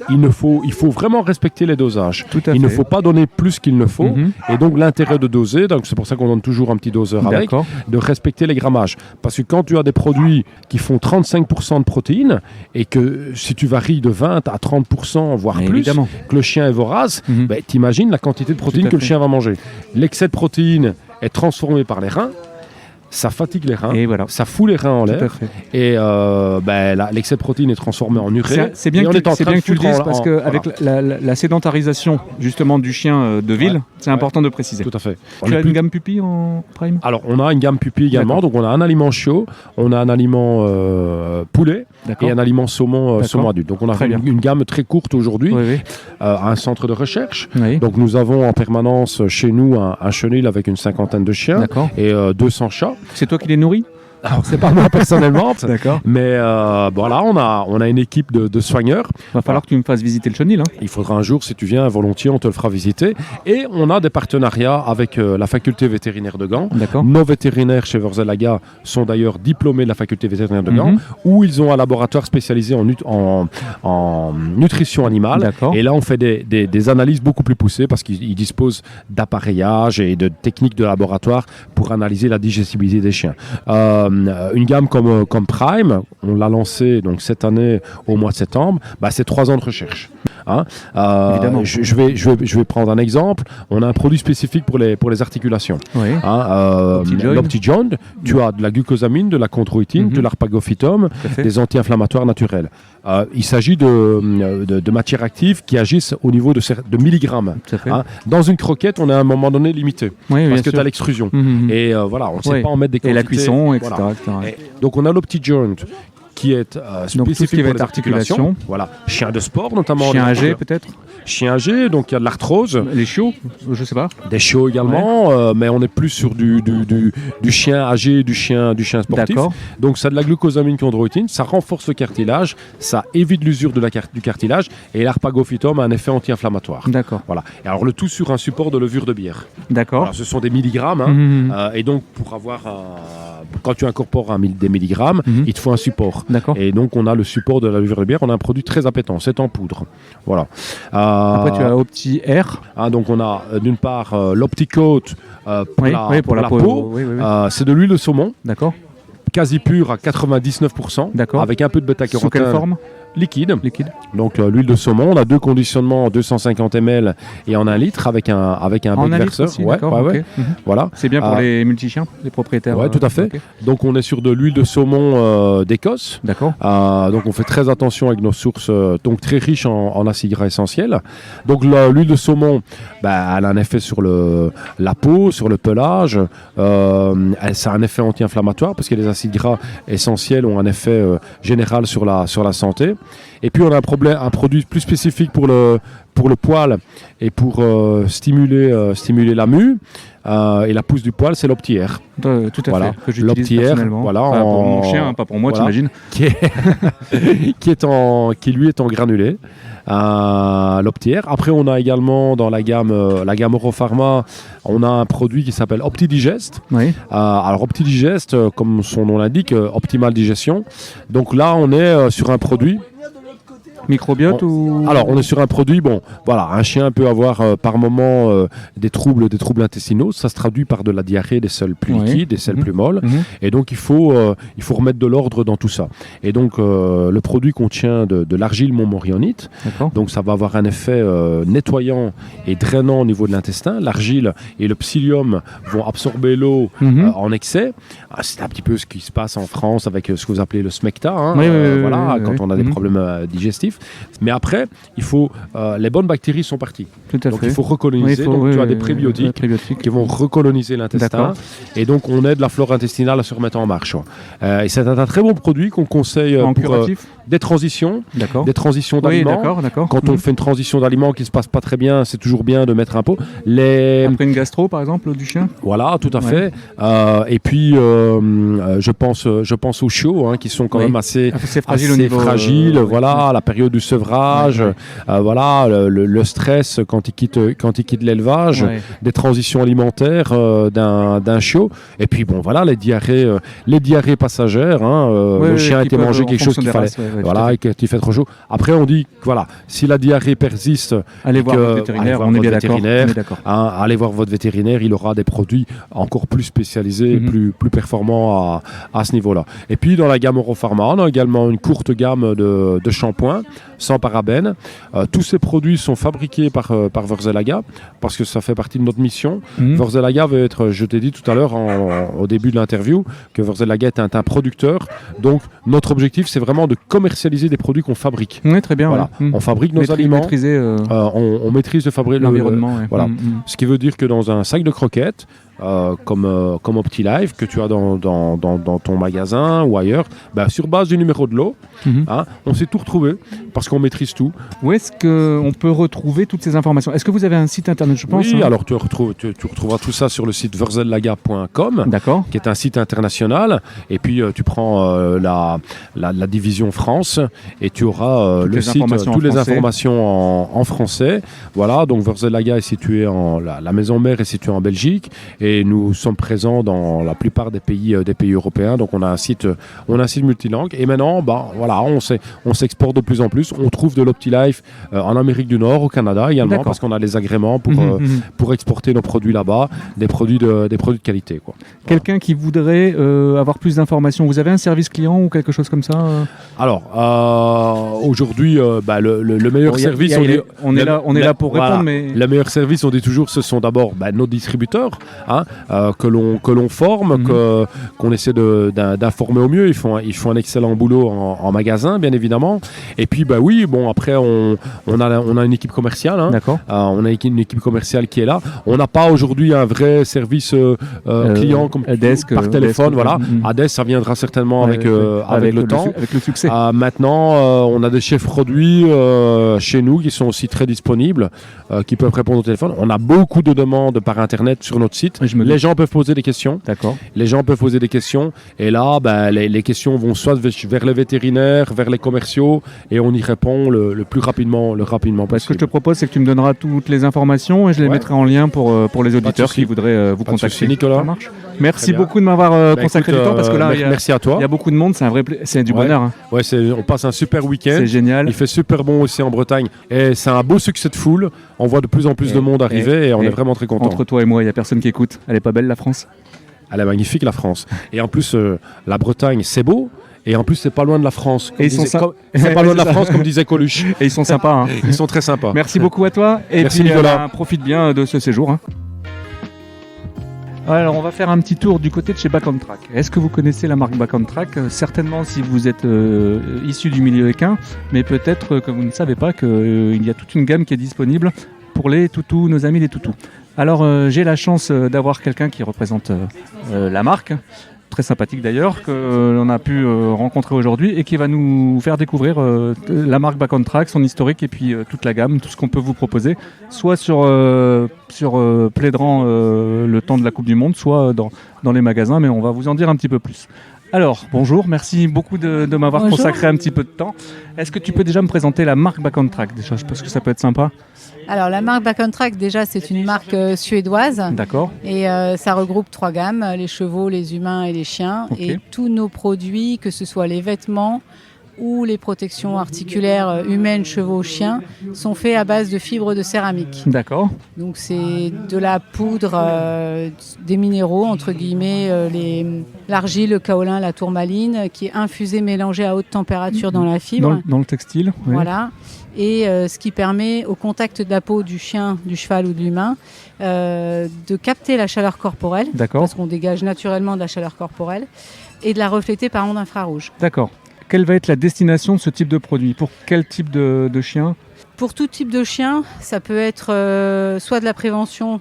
il faut vraiment respecter les dosages. Il ne faut pas donner plus qu'il ne faut. Et donc l'intérêt de doser, donc c'est pour ça qu'on donne toujours un petit doseur avec, de respecter les grammages. Parce que quand tu as des produits qui font 35% de protéines, et que si tu varies de 20 à 30%, voire plus, que le chien est vorace, t'imagines la quantité de protéines que le chien va manger. L'excès de protéines est transformé par les reins, ça fatigue les reins, ça fout les reins en l'air, et l'excès de protéines est transformé en urée. C'est bien que tu le dises, parce qu'avec la sédentarisation justement du chien de ville, c'est important de préciser. Tout à fait. Tu as une gamme pupille en Prime? Alors, on a une gamme pupille également, donc on a un aliment chiot, on a un aliment poulet, et un aliment saumon adulte. Donc on a une gamme très courte aujourd'hui, un centre de recherche. Donc nous avons en permanence chez nous un chenil avec une 50aine de chiens et 200 chats. C'est toi qui les nourris? Alors, c'est pas moi personnellement, d'accord. Mais voilà, on a une équipe de soigneurs. Il va falloir que tu me fasses visiter le chenil. Il faudra un jour, si tu viens volontiers, on te le fera visiter. Et on a des partenariats avec la faculté vétérinaire de Gand. Nos vétérinaires chez Wörsel-Laga sont d'ailleurs diplômés de la faculté vétérinaire de Gand, où ils ont un laboratoire spécialisé en nutrition animale. Et là, on fait des analyses beaucoup plus poussées parce qu'ils disposent d'appareillage et de techniques de laboratoire pour analyser la digestibilité des chiens. Une gamme comme Prime, on l'a lancée donc cette année au mois de septembre, c'est 3 ans de recherche. Je vais prendre un exemple. On a un produit spécifique pour les articulations. L'Optijoint, tu as de la glucosamine, de la chondroïtine, de l'arpagophytum, des anti-inflammatoires naturels. Il s'agit de matières actives qui agissent au niveau de milligrammes. Dans une croquette, on est à un moment donné limité parce que tu as l'extrusion. Et voilà, on ne sait pas en mettre des quantités. Et la cuisson, etc. Donc on a l'Optijoint qui est spécifique pour les articulations. Voilà. Chien de sport notamment. Chien âgé peut-être. Chien âgé, donc il y a de l'arthrose. Les chiots, je sais pas. Des chiots également, mais on est plus sur du chien âgé, du chien sportif. Donc ça a de la glucosamine chondroïtine, ça renforce le cartilage, ça évite l'usure du cartilage, et l'arpagophytum a un effet anti-inflammatoire. Voilà. Et alors le tout sur un support de levure de bière. Voilà, ce sont des milligrammes, et donc pour avoir quand tu incorpores des milligrammes, il te faut un support. Et donc on a le support de la levure de bière, on a un produit très appétant, c'est en poudre. Voilà. Après tu as Opti Air. Donc on a d'une part l'Opticoat pour la peau. C'est de l'huile de saumon. Quasi pure à 99%. Avec un peu de bêta-carotène. Sous quelle forme? Liquide. Donc l'huile de saumon, on a 2 conditionnements en 250 ml et en 1 litre avec un bec verseur. Voilà. C'est bien pour les multi-chiens, les propriétaires. Oui, tout à fait. Donc on est sur de l'huile de saumon d'Écosse. Donc on fait très attention avec nos sources, donc très riches en acides gras essentiels. Donc l'huile de saumon, elle a un effet sur la peau, sur le pelage. Ça a un effet anti-inflammatoire parce que les acides gras essentiels ont un effet général sur la santé. Et puis on a un produit plus spécifique pour le poil et pour stimuler la mue et la pousse du poil, c'est l'Opti-Air. Tout à fait, que j'utilise personnellement. Pour mon chien, pas pour moi, t'imagines. Qui lui est en granulé. L'Opti-Air. Après, on a également dans la gamme Europharma, on a un produit qui s'appelle OptiDigest. Alors OptiDigest, comme son nom l'indique, optimale digestion. Donc là, on est sur un produit Microbiote ou... Alors, on est sur un produit, un chien peut avoir par moment des troubles intestinaux. Ça se traduit par de la diarrhée, des selles plus liquides, des selles plus molles. Et donc, il faut remettre de l'ordre dans tout ça. Et donc, le produit contient de l'argile montmorillonite. Donc, ça va avoir un effet nettoyant et drainant au niveau de l'intestin. L'argile et le psyllium vont absorber l'eau en excès. C'est un petit peu ce qui se passe en France avec ce que vous appelez le smecta, quand on a des problèmes digestifs. Mais après, les bonnes bactéries sont parties. Donc il faut recoloniser. Tu as des prébiotiques qui vont recoloniser l'intestin. Et donc on aide la flore intestinale à se remettre en marche. Et c'est un très bon produit qu'on conseille pour des transitions d'aliments. Quand on fait une transition d'aliments qui ne se passe pas très bien, c'est toujours bien de mettre un pot. Après une gastro, par exemple, du chien. Voilà, tout à fait. Et puis, je pense aux chiots, qui sont quand même assez fragiles. La période du sevrage, le stress quand il quitte l'élevage, des transitions alimentaires d'un chiot. Et puis, les diarrhées passagères. Le chien a été mangé quelque chose qu'il fallait. Et qu'il fait trop chaud. Après, on dit que si la diarrhée persiste, allez voir votre vétérinaire, on est bien d'accord. Allez voir votre vétérinaire, il aura des produits encore plus spécialisés, plus performants à ce niveau-là. Et puis dans la gamme Oro-Pharma, on a également une courte gamme de shampoings sans parabènes. Tous ces produits sont fabriqués par Wörthselaga parce que ça fait partie de notre mission. Wörthselaga veut être, je t'ai dit tout à l'heure au début de l'interview, que Wörthselaga est un producteur. Donc notre objectif, c'est vraiment de commercialiser des produits qu'on fabrique. Oui, très bien. On fabrique nos aliments. On maîtrise l'environnement. Ce qui veut dire que dans un sac de croquettes, comme OptiLife que tu as dans ton magasin ou ailleurs, sur base du numéro de lot, on sait tout retrouver parce qu'on maîtrise tout. Où est-ce qu'on peut retrouver toutes ces informations? Est-ce que vous avez un site internet, je pense? Oui, alors tu retrouveras tout ça sur le site wörthselaga.com, qui est un site international, et puis tu prends la division France et tu auras le site, toutes les informations en français. Voilà, donc Wörthselaga est situé la maison mère est située en Belgique. Et nous sommes présents dans la plupart des pays européens. Donc on a un site multilingue. Et maintenant, on s'exporte de plus en plus. On trouve de l'OptiLife en Amérique du Nord, au Canada également, parce qu'on a les agréments pour exporter nos produits là-bas, des produits de qualité. Quelqu'un qui voudrait avoir plus d'informations, vous avez un service client ou quelque chose comme ça? Alors, aujourd'hui, le meilleur service... On est là pour répondre, mais... Le meilleur service, on dit toujours, ce sont d'abord nos distributeurs, que l'on forme, qu'on essaie d'informer au mieux. Ils font un excellent boulot en magasin, bien évidemment. Et puis, après, on a une équipe commerciale. On a une équipe commerciale qui est là. On n'a pas aujourd'hui un vrai service client comme par téléphone. Ades, ça viendra certainement avec le temps. Avec le succès. Maintenant, on a des chefs produits chez nous qui sont aussi très disponibles, qui peuvent répondre au téléphone. On a beaucoup de demandes par Internet sur notre site. Les gens peuvent poser des questions. Les gens peuvent poser des questions. Et là, les questions vont soit vers les vétérinaires, vers les commerciaux, et on y répond le plus rapidement possible. Ce que je te propose, c'est que tu me donneras toutes les informations et je les mettrai en lien pour les auditeurs qui voudraient vous contacter. Nicolas. Ça marche. Merci beaucoup de m'avoir consacré du temps, parce que là, merci à toi. Il y a beaucoup de monde, c'est du bonheur. On passe un super week-end. C'est génial. Il fait super bon aussi en Bretagne. Et c'est un beau succès de foule. On voit de plus en plus de monde arriver et on est vraiment très contents. Entre toi et moi, il n'y a personne qui écoute. Elle est pas belle, la France? Elle est magnifique, la France. Et en plus, la Bretagne, c'est beau. Et en plus, c'est pas loin de la France. C'est pas loin de la France, comme disait Coluche. Et ils sont sympas. Ils sont très sympas. Merci beaucoup à toi. Et merci, puis, Nicolas. Profite bien de ce séjour. Alors, on va faire un petit tour du côté de chez Back on Track. Est-ce que vous connaissez la marque Back on Track? Certainement si vous êtes issu du milieu équin, mais peut-être que vous ne savez pas qu'il y a toute une gamme qui est disponible pour les toutous, nos amis les toutous. Alors, j'ai la chance d'avoir quelqu'un qui représente la marque, très sympathique d'ailleurs, que l'on a pu rencontrer aujourd'hui et qui va nous faire découvrir la marque Back on Track, son historique et puis toute la gamme, tout ce qu'on peut vous proposer, soit sur Plédran le temps de la Coupe du Monde, soit dans les magasins, mais on va vous en dire un petit peu plus. Alors, bonjour, merci beaucoup de m'avoir consacré un petit peu de temps. Est-ce que tu peux déjà me présenter la marque Back on Track déjà? Je pense que ça peut être sympa. Alors, la marque Back on Track, déjà, c'est une marque suédoise. D'accord. Et ça regroupe 3 gammes, les chevaux, les humains et les chiens. Okay. Et tous nos produits, que ce soit les vêtements, ou les protections articulaires humaines, chevaux, chiens sont faits à base de fibres de céramique. D'accord. Donc c'est de la poudre, des minéraux, entre guillemets, l'argile, le kaolin, la tourmaline, qui est infusée, mélangée à haute température dans la fibre. Dans le textile. Oui. Voilà. Et ce qui permet au contact de la peau du chien, du cheval ou de l'humain de capter la chaleur corporelle, parce qu'on dégage naturellement de la chaleur corporelle, et de la refléter par ondes infrarouges. D'accord. Quelle va être la destination de ce type de produit? Pour quel type de chien? Pour tout type de chien, ça peut être soit de la prévention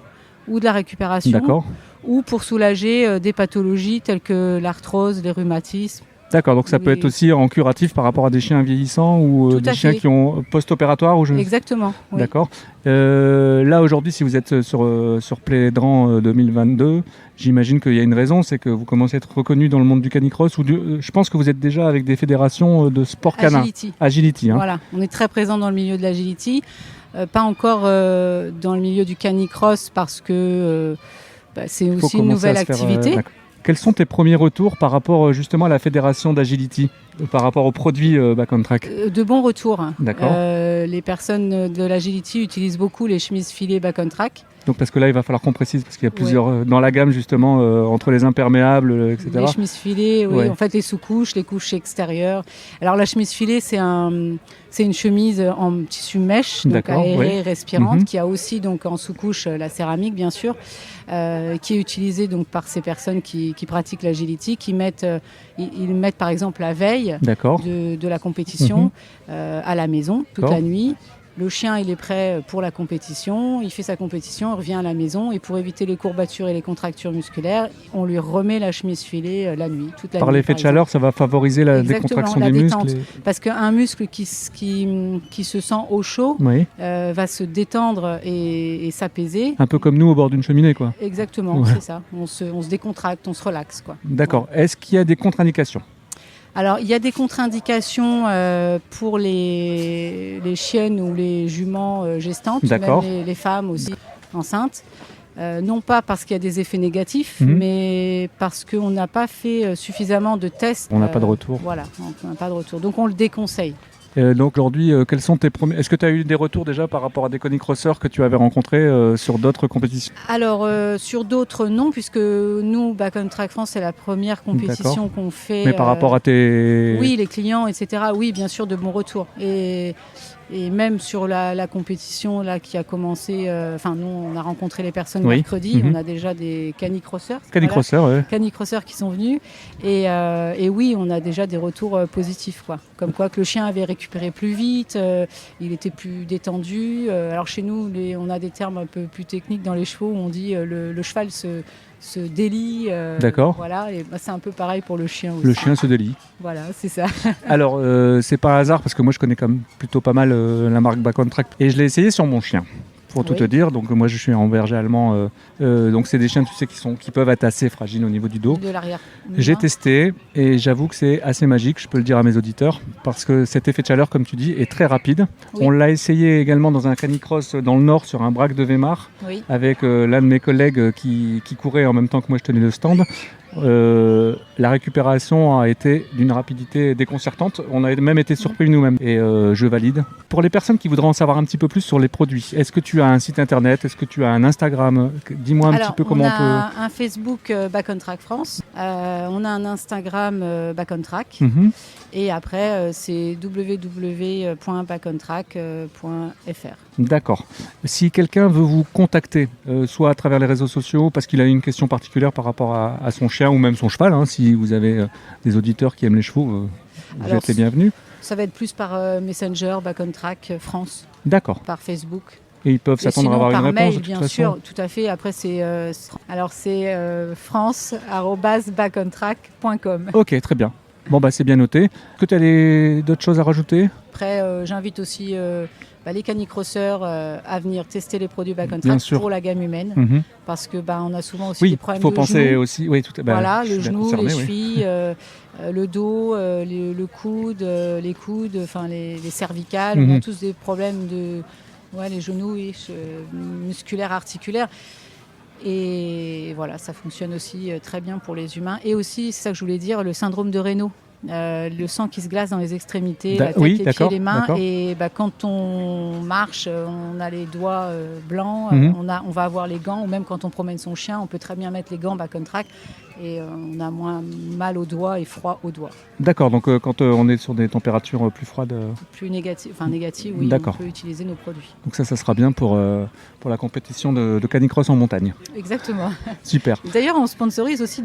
ou de la récupération. D'accord. Ou pour soulager des pathologies telles que l'arthrose, les rheumatismes. D'accord, donc ça peut être aussi en curatif par rapport à des chiens vieillissants ou des chiens qui ont post-opératoire ou Exactement. Oui. D'accord. Là aujourd'hui, si vous êtes sur Plédran 2022, j'imagine qu'il y a une raison, c'est que vous commencez à être reconnu dans le monde du canicross. Je pense que vous êtes déjà avec des fédérations de sport canin. Agility. Hein. Voilà, on est très présent dans le milieu de l'agility, pas encore dans le milieu du canicross parce que c'est aussi une nouvelle activité. Quels sont tes premiers retours par rapport justement à la fédération d'agility, par rapport aux produits Back on Track? De bons retours. D'accord. Les personnes de l'agility utilisent beaucoup les chemises filées Back on Track. Donc parce que là, il va falloir qu'on précise, parce qu'il y a plusieurs dans la gamme justement, entre les imperméables, etc. Les chemises filées, oui. En fait les sous-couches, les couches extérieures. Alors la chemise filée, c'est une chemise en tissu mèche, donc aérée, respirante, qui a aussi donc en sous-couche la céramique, bien sûr, qui est utilisée donc par ces personnes qui pratiquent l'agility, ils mettent par exemple la veille de la compétition à la maison toute la nuit. Le chien, il est prêt pour la compétition, il fait sa compétition, il revient à la maison et pour éviter les courbatures et les contractures musculaires, on lui remet la chemise filée la nuit, toute la nuit. Par l'effet de chaleur, ça va favoriser la décontraction des muscles. Parce qu'un muscle qui se sent au chaud va se détendre et s'apaiser. Un peu comme nous au bord d'une cheminée, quoi. Exactement, c'est ça. On se décontracte, on se relaxe, quoi. D'accord. Est-ce qu'il y a des contre-indications ? Alors, il y a des contre-indications pour les chiennes ou les juments gestantes, même les femmes aussi enceintes. Non pas parce qu'il y a des effets négatifs, mais parce qu'on n'a pas fait suffisamment de tests. On n'a pas de retour. Voilà, on n'a pas de retour. Donc, on le déconseille. Donc aujourd'hui, quels sont tes premiers... Est-ce que tu as eu des retours déjà par rapport à des canicrosseurs que tu avais rencontrés sur d'autres compétitions ? Alors sur d'autres non, puisque nous, Back on Track France, c'est la première compétition qu'on fait. Mais par rapport à tes... Oui, les clients, etc. Oui, bien sûr, de bons retours. Et même sur la compétition là, qui a commencé, nous on a rencontré les personnes mercredi, on a déjà des canicrosseurs. Canicrosseurs qui sont venus et oui, on a déjà des retours positifs, quoi. Comme quoi que le chien avait récupéré plus vite, il était plus détendu. Alors chez nous, on a des termes un peu plus techniques dans les chevaux où on dit le cheval se délie. D'accord. Voilà, et c'est un peu pareil pour le chien aussi. Le chien se délie. Voilà, c'est ça. Alors, c'est pas un hasard parce que moi je connais quand même plutôt pas mal la marque Back on Track et je l'ai essayé sur mon chien. Pour tout te dire, donc moi je suis en berger allemand, donc c'est des chiens, tu sais, qui peuvent être assez fragiles au niveau du dos. De l'arrière. J'ai testé et j'avoue que c'est assez magique, je peux le dire à mes auditeurs, parce que cet effet de chaleur, comme tu dis, est très rapide. Oui. On l'a essayé également dans un canicross dans le Nord sur un braque de Weimar, avec l'un de mes collègues qui courait en même temps que moi je tenais le stand. La récupération a été d'une rapidité déconcertante. On a même été surpris nous-mêmes et je valide. Pour les personnes qui voudraient en savoir un petit peu plus sur les produits, est-ce que tu as un site internet? Est-ce que tu as un Instagram? Dis-moi un petit peu comment on peut... On a un Facebook Back on Track France, on a un Instagram Back on Track et après c'est www.backontrack.fr. D'accord. Si quelqu'un veut vous contacter, soit à travers les réseaux sociaux parce qu'il a une question particulière par rapport à son chien ou même son cheval, si vous avez des auditeurs qui aiment les chevaux, vous êtes les bienvenus. Ça va être plus par Messenger, Back on Track France. D'accord. Par Facebook. Et ils peuvent s'attendre à avoir une réponse mail, de toute bien façon. sûr, tout à fait. Après, c'est france@backontrack.com. Ok, très bien. Bon, c'est bien noté. Est-ce que tu as d'autres choses à rajouter? Après, j'invite aussi les canicrosseurs à venir tester les produits Back on Track pour la gamme humaine. Parce que on a souvent aussi des problèmes de genoux. Oui, il faut penser aussi. Oui, voilà, le genou, les chevilles, le dos, le coude, les coudes, les cervicales. On a tous des problèmes les genoux musculaires, articulaires. Et voilà, ça fonctionne aussi très bien pour les humains. Et aussi, c'est ça que je voulais dire, le syndrome de Raynaud. le sang qui se glace dans les extrémités, la tête, les pieds, les mains. Et quand on marche, on a les doigts blancs, on va avoir les gants, ou même quand on promène son chien, on peut très bien mettre les gants back on track et on a moins mal aux doigts et froid aux doigts. D'accord, donc quand on est sur des températures plus froides... Plus négatives, oui, on peut utiliser nos produits. Donc ça sera bien pour la compétition de canicross en montagne. Exactement. Super. D'ailleurs, on sponsorise aussi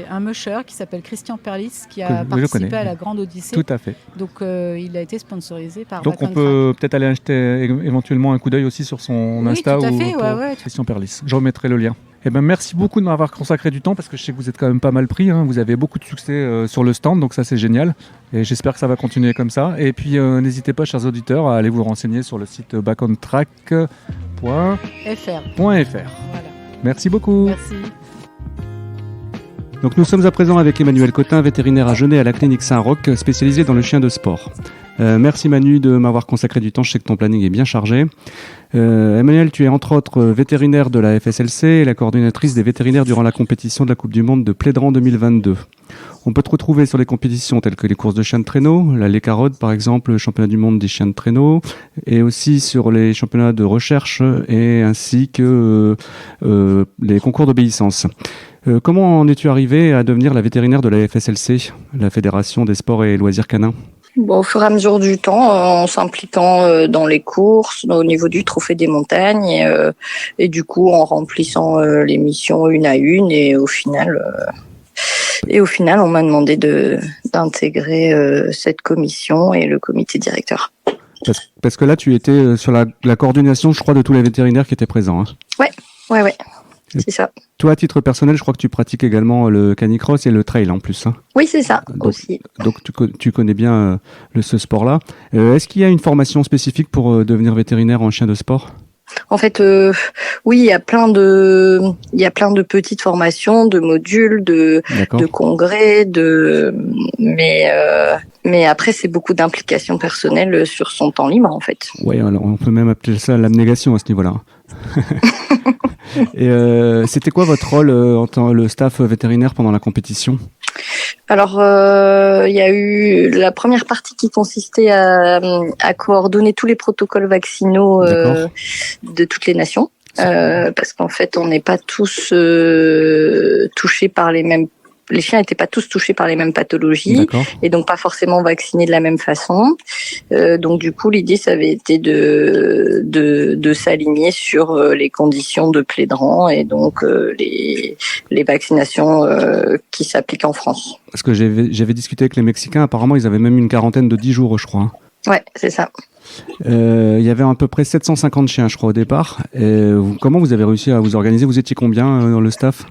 un musher qui s'appelle Christian Perlis, qui a participé à la Grande Odyssée. Tout à fait. Donc il a été sponsorisé par Donc on peut peut-être aller acheter éventuellement un coup d'œil aussi sur son Insta tout à fait, Christian Perlis. Je remettrai le lien. Merci beaucoup de m'avoir consacré du temps parce que je sais que vous êtes quand même pas mal pris. Vous avez beaucoup de succès sur le stand, donc ça c'est génial. Et j'espère que ça va continuer comme ça. Et puis n'hésitez pas, chers auditeurs, à aller vous renseigner sur le site backontrack.fr. Voilà. Merci beaucoup. Merci. Donc nous sommes à présent avec Emmanuel Cotin, vétérinaire à Genêt à la clinique Saint-Roch, spécialisé dans le chien de sport. Merci Manu de m'avoir consacré du temps, je sais que ton planning est bien chargé. Emmanuel, tu es entre autres vétérinaire de la FSLC et la coordinatrice des vétérinaires durant la compétition de la Coupe du Monde de Plédran 2022. On peut te retrouver sur les compétitions telles que les courses de chiens de traîneau, la Lécarode par exemple, le championnat du monde des chiens de traîneau, et aussi sur les championnats de recherche et ainsi que les concours d'obéissance. Comment en es-tu arrivé à devenir la vétérinaire de la FSLC, la Fédération des sports et loisirs canins ? Au fur et à mesure du temps, en s'impliquant dans les courses, au niveau du trophée des montagnes, et du coup en remplissant les missions une à une, et au final, on m'a demandé d'intégrer cette commission et le comité directeur. Parce que là, tu étais sur la coordination, je crois, de tous les vétérinaires qui étaient présents. Ouais. C'est ça. Toi, à titre personnel, je crois que tu pratiques également le canicross et le trail en plus. Oui, c'est ça, aussi. Donc, tu connais bien ce sport-là. Est-ce qu'il y a une formation spécifique pour devenir vétérinaire en chien de sport ? En fait, oui, il y a plein de petites formations, de modules, de congrès, mais après c'est beaucoup d'implication personnelle sur son temps libre en fait. Oui, alors on peut même appeler ça l'abnégation à ce niveau-là. Et c'était quoi votre rôle en tant que staff vétérinaire pendant la compétition ? Alors, il y a eu la première partie qui consistait à coordonner tous les protocoles vaccinaux de toutes les nations, parce qu'en fait, on n'est pas tous touchés par les mêmes. Les chiens n'étaient pas tous touchés par les mêmes pathologies et donc pas forcément vaccinés de la même façon. Donc du coup, l'idée, ça avait été de s'aligner sur les conditions de Plédran et donc les vaccinations qui s'appliquent en France. Parce que j'avais discuté avec les Mexicains, apparemment, ils avaient même une quarantaine de 10 jours, je crois. Ouais, c'est ça. Il y avait à peu près 750 chiens, je crois, au départ. Comment vous avez réussi à vous organiser ? Vous étiez combien dans le staff ?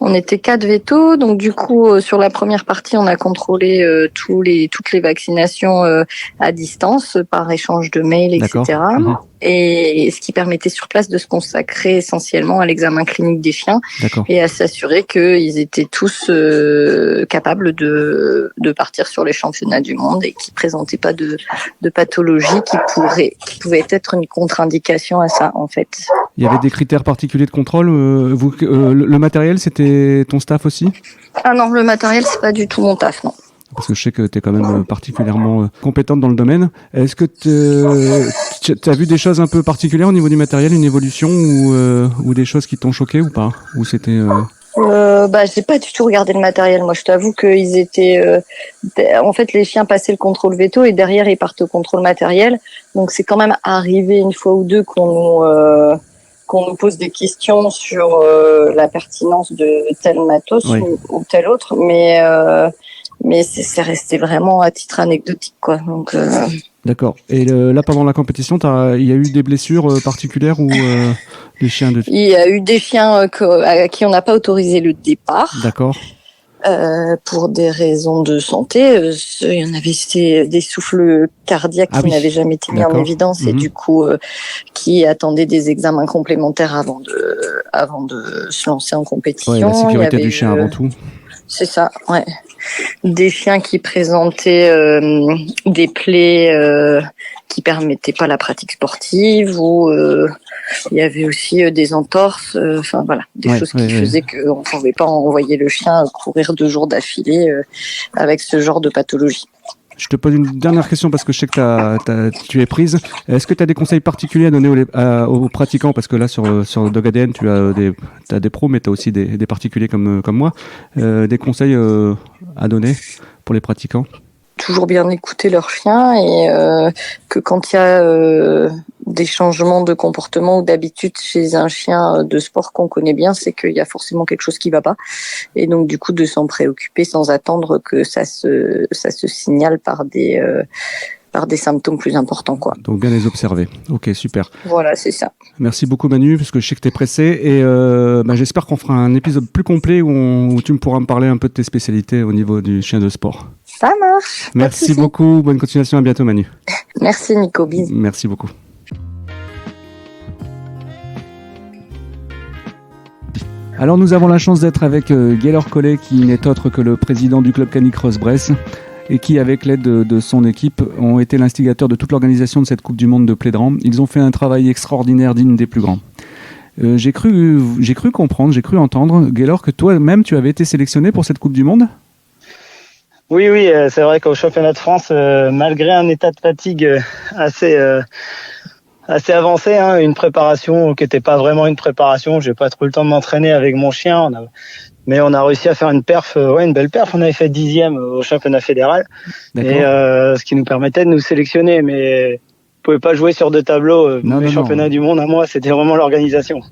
On était 4 vétos, donc du coup sur la première partie on a contrôlé toutes les vaccinations à distance par échange de mails, etc. Et ce qui permettait sur place de se consacrer essentiellement à l'examen clinique des chiens et à s'assurer qu'ils étaient tous capables de partir sur les championnats du monde et qui présentaient pas de pathologie qui pouvait être une contre-indication à ça en fait. Il y avait des critères particuliers de contrôle. Le matériel, c'était ton staff aussi ? Ah non, le matériel, c'est pas du tout mon taf, non. Parce que je sais que tu es quand même particulièrement compétente dans le domaine. Est-ce que tu as vu des choses un peu particulières au niveau du matériel, une évolution ou des choses qui t'ont choqué ou pas ? Ou c'était j'ai pas du tout regardé le matériel. Moi, je t'avoue qu'ils étaient, en fait, les chiens passaient le contrôle veto et derrière ils partent au contrôle matériel. Donc c'est quand même arrivé une fois ou deux qu'on nous pose des questions sur la pertinence de tel matos ou tel autre, mais c'est resté vraiment à titre anecdotique, quoi. Donc. D'accord. Et là, pendant la compétition, il y a eu des blessures particulières ou des chiens de... Il y a eu des chiens à qui on n'a pas autorisé le départ. D'accord. Pour des raisons de santé. Il y en avait des souffles cardiaques qui n'avaient jamais été mis en évidence et du coup qui attendaient des examens complémentaires avant de se lancer en compétition. Ouais, la sécurité du chien avant tout. C'est ça, ouais. Des chiens qui présentaient des plaies qui permettaient pas la pratique sportive, ou il y avait aussi des entorses, enfin voilà, des choses qui faisaient qu'on pouvait pas envoyer le chien courir 2 jours d'affilée avec ce genre de pathologie. Je te pose une dernière question parce que je sais que tu es prise. Est-ce que tu as des conseils particuliers à donner aux pratiquants? Parce que là, sur Dog ADN, tu as des pros, mais tu as aussi des particuliers comme moi. Des conseils à donner pour les pratiquants? Toujours bien écouter leur chien, et que quand il y a des changements de comportement ou d'habitude chez un chien de sport qu'on connaît bien, c'est qu'il y a forcément quelque chose qui va pas, et donc du coup de s'en préoccuper sans attendre que ça se signale par des symptômes plus importants, quoi. Donc bien les observer. Ok, super. Voilà, c'est ça. Merci beaucoup Manu, parce que je sais que tu es pressé, et j'espère qu'on fera un épisode plus complet où tu me pourras me parler un peu de tes spécialités au niveau du chien de sport. Ça marche. Merci beaucoup, bonne continuation, à bientôt Manu. Merci Nico, bisous. Merci beaucoup. Alors nous avons la chance d'être avec Gaylor Collet, qui n'est autre que le président du club Canicross Bresse, et qui, avec l'aide de son équipe, ont été l'instigateur de toute l'organisation de cette Coupe du Monde de Plédran. Ils ont fait un travail extraordinaire, digne des plus grands. J'ai cru comprendre, j'ai cru entendre, Gaylor, que toi-même tu avais été sélectionné pour cette Coupe du Monde. Oui, c'est vrai qu'au championnat de France, malgré un état de fatigue assez avancé, une préparation qui n'était pas vraiment une préparation, j'ai pas trop le temps de m'entraîner avec mon chien, mais on a réussi à faire une belle perf. On avait fait 10e au championnat fédéral, et ce qui nous permettait de nous sélectionner, mais on pouvait pas jouer sur 2 tableaux. Les championnats du monde à moi, c'était vraiment l'organisation.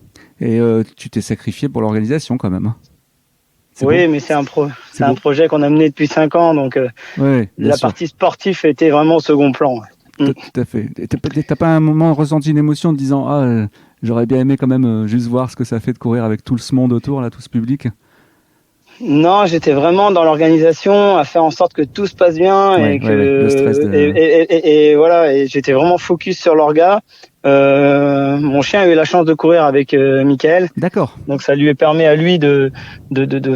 Et tu t'es sacrifié pour l'organisation quand même. Oui, mais c'est un projet qu'on a mené depuis 5 ans, donc la partie sportive était vraiment au second plan. Tout à fait. T'as pas un moment ressenti une émotion en te disant j'aurais bien aimé quand même juste voir ce que ça fait de courir avec tout ce monde autour, là, tout ce public? Non, j'étais vraiment dans l'organisation, à faire en sorte que tout se passe bien, le stress et voilà, et j'étais vraiment focus sur l'orga. Mon chien a eu la chance de courir avec Michael. D'accord. Donc ça lui permis à lui de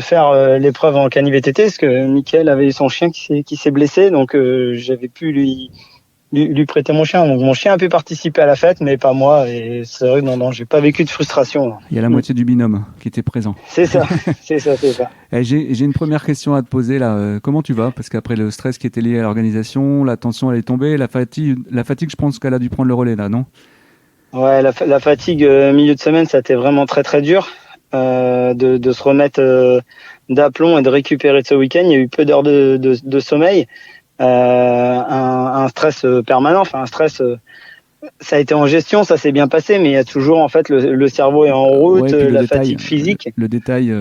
faire l'épreuve en cani-VTT, parce que Michael avait eu son chien qui s'est blessé, donc j'avais pu lui prêter mon chien. Donc mon chien a pu participer à la fête, mais pas moi. Et c'est vrai, non, j'ai pas vécu de frustration. Il y a la moitié du binôme qui était présent. C'est ça, c'est ça. J'ai une première question à te poser là. Comment tu vas? Parce qu'après le stress qui était lié à l'organisation, la tension elle est tombée, la fatigue, je pense qu'elle a dû prendre le relais là, non? Ouais, la fatigue milieu de semaine, ça a été vraiment très très dur de se remettre d'aplomb et de récupérer de ce week-end. Il y a eu peu d'heures de sommeil. Un stress permanent, un stress, ça a été en gestion, ça s'est bien passé, mais il y a toujours en fait le cerveau est en route, la fatigue physique. Le détail,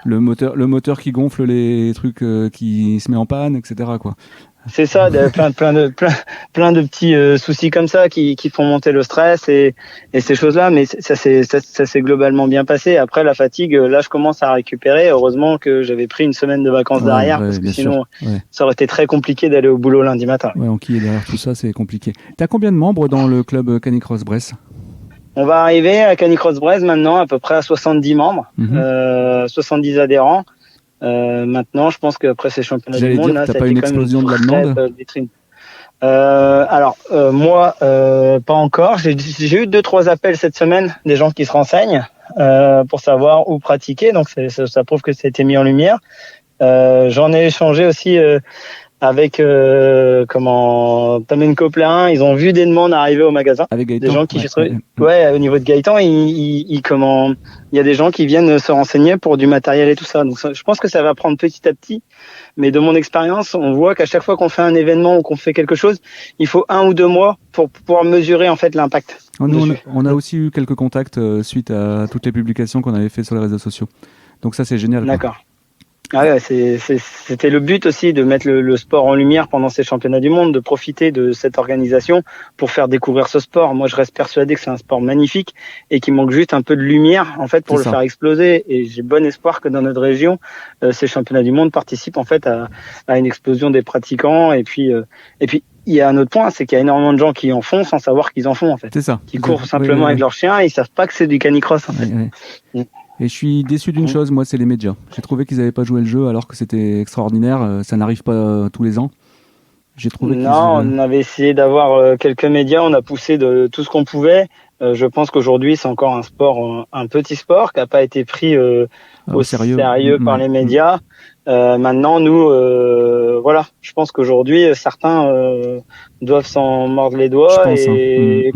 le moteur qui gonfle les trucs qui se met en panne, etc. quoi. C'est ça, plein de petits soucis comme ça qui font monter le stress et ces choses-là, mais ça s'est globalement bien passé. Après la fatigue, là je commence à récupérer. Heureusement que j'avais pris une semaine de vacances derrière, parce que sinon ça aurait été très compliqué d'aller au boulot lundi matin. Ouais, enquiller derrière tout ça, c'est compliqué. T'as combien de membres dans le club Canicross Bresse? On va arriver à Canicross Bresse maintenant à peu près à 70 membres, 70 adhérents. Maintenant, je pense qu'après ces championnats du monde, t'as pas une explosion de la demande? Moi, pas encore. J'ai eu 2-3 appels cette semaine, des gens qui se renseignent pour savoir où pratiquer. Donc ça prouve que ça a été mis en lumière. J'en ai échangé aussi avec Tamenko Plérin. Ils ont vu des demandes arriver au magasin. Avec Gaëtan, des gens qui au niveau de Gaëtan, il y a des gens qui viennent se renseigner pour du matériel et tout ça. Donc je pense que ça va prendre petit à petit, mais de mon expérience, on voit qu'à chaque fois qu'on fait un événement ou qu'on fait quelque chose, il faut 1 ou 2 mois pour pouvoir mesurer en fait l'impact. On a aussi eu quelques contacts suite à toutes les publications qu'on avait fait sur les réseaux sociaux. Donc ça c'est génial. D'accord. C'était le but aussi, de mettre le sport en lumière pendant ces championnats du monde, de profiter de cette organisation pour faire découvrir ce sport. Moi, je reste persuadé que c'est un sport magnifique et qu'il manque juste un peu de lumière en fait pour faire exploser. Et j'ai bon espoir que dans notre région, ces championnats du monde participent en fait à une explosion des pratiquants. Et puis il y a un autre point, c'est qu'il y a énormément de gens qui en font sans savoir qu'ils en font en fait. C'est ça. Qui courent simplement avec leur chien et ils savent pas que c'est du canicross en fait. Et je suis déçu d'une chose, moi, c'est les médias. J'ai trouvé qu'ils n'avaient pas joué le jeu alors que c'était extraordinaire. Ça n'arrive pas tous les ans. J'ai trouvé on avait essayé d'avoir quelques médias, on a poussé de tout ce qu'on pouvait. Je pense qu'aujourd'hui, c'est encore un sport, un petit sport qui n'a pas été pris au sérieux par les médias. Maintenant, nous, je pense qu'aujourd'hui, certains doivent s'en mordre les doigts.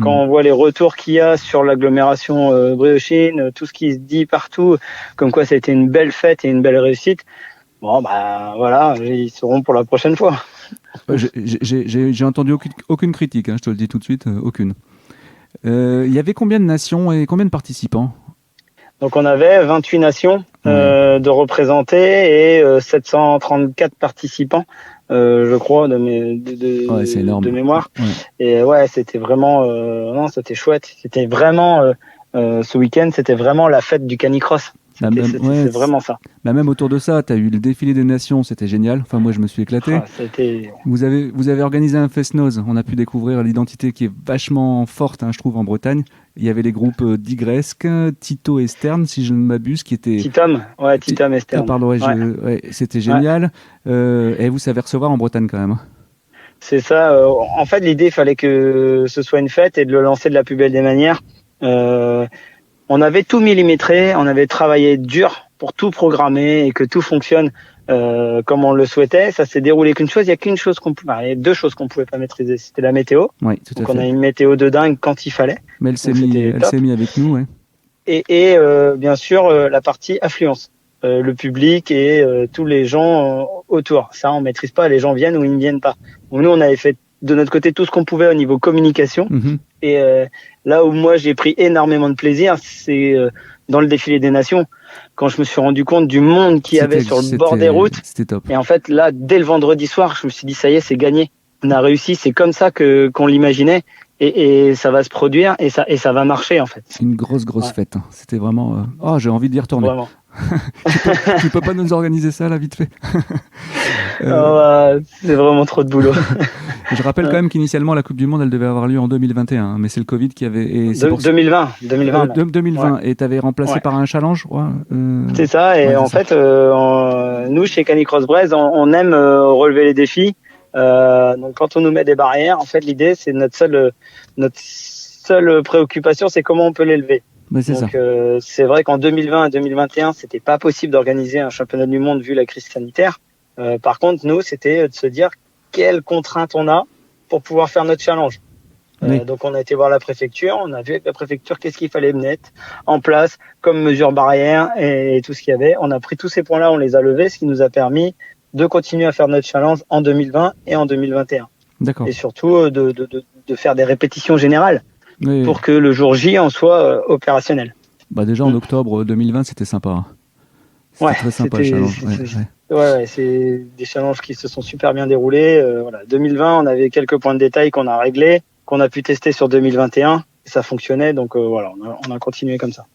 Quand on voit les retours qu'il y a sur l'agglomération Bréochine, tout ce qui se dit partout, comme quoi ça a été une belle fête et une belle réussite, ils seront pour la prochaine fois. J'ai entendu aucune critique, je te le dis tout de suite, aucune. Il y avait combien de nations et combien de participants ? Donc on avait 28 nations de représenter et 734 participants, je crois, de mémoire. Ouais. Et c'était vraiment, c'était chouette. C'était vraiment ce week-end, c'était vraiment la fête du canicross. C'est vraiment ça. Même autour de ça, tu as eu le défilé des nations, c'était génial. Enfin, moi, je me suis éclaté. Vous avez organisé un fest-noz. On a pu découvrir l'identité qui est vachement forte, je trouve, en Bretagne. Il y avait les groupes Digresque, Tito et Stern, si je ne m'abuse, qui étaient... Titom et Stern. Pardon, c'était génial. Et vous savez recevoir en Bretagne quand même. C'est ça. En fait, l'idée, il fallait que ce soit une fête et de le lancer de la plus belle des manières. On avait tout millimétré, on avait travaillé dur pour tout programmer et que tout fonctionne comme on le souhaitait. Ça s'est déroulé qu'une chose, il y a deux choses qu'on pouvait pas maîtriser. C'était la météo. Oui, tout à fait. On a une météo de dingue quand il fallait. Mais elle s'est mise avec nous, ouais. Et bien sûr la partie affluence, le public et tous les gens autour. Ça, on maîtrise pas. Les gens viennent ou ils ne viennent pas. Donc, nous, on avait fait de notre côté tout ce qu'on pouvait au niveau communication. Et là où moi j'ai pris énormément de plaisir, c'est dans le défilé des nations, quand je me suis rendu compte du monde qu'il y avait sur le bord des routes. C'était top. Et en fait là, dès le vendredi soir, je me suis dit ça y est, c'est gagné. On a réussi, c'est comme ça qu'on l'imaginait et ça va se produire et ça va marcher en fait. C'est une grosse fête. C'était vraiment. J'ai envie d'y retourner. Vraiment. tu peux pas nous organiser ça là vite fait? C'est vraiment trop de boulot. Je rappelle quand même qu'initialement la Coupe du Monde elle devait avoir lieu en 2021, mais c'est le Covid qui avait. 2020. 2020. Ouais. Et t'avais remplacé par un challenge. C'est ça. Et en fait, nous chez Canicross Braise, on aime relever les défis. Donc quand on nous met des barrières, en fait l'idée c'est notre seule préoccupation, c'est comment on peut l'élever. Donc c'est vrai qu'en 2020 et 2021, c'était pas possible d'organiser un championnat du monde vu la crise sanitaire. Par contre, nous, c'était de se dire quelles contraintes on a pour pouvoir faire notre challenge. Donc on a été voir la préfecture, on a vu avec la préfecture qu'est-ce qu'il fallait mettre en place comme mesures barrières et tout ce qu'il y avait. On a pris tous ces points-là, on les a levés, ce qui nous a permis de continuer à faire notre challenge en 2020 et en 2021. D'accord. Et surtout de faire des répétitions générales. Pour que le jour J en soit opérationnel. Déjà en octobre 2020, c'était sympa. C'était très sympa le challenge. C'est des challenges qui se sont super bien déroulés. 2020, on avait quelques points de détail qu'on a réglés, qu'on a pu tester sur 2021. Et ça fonctionnait, donc on a continué comme ça.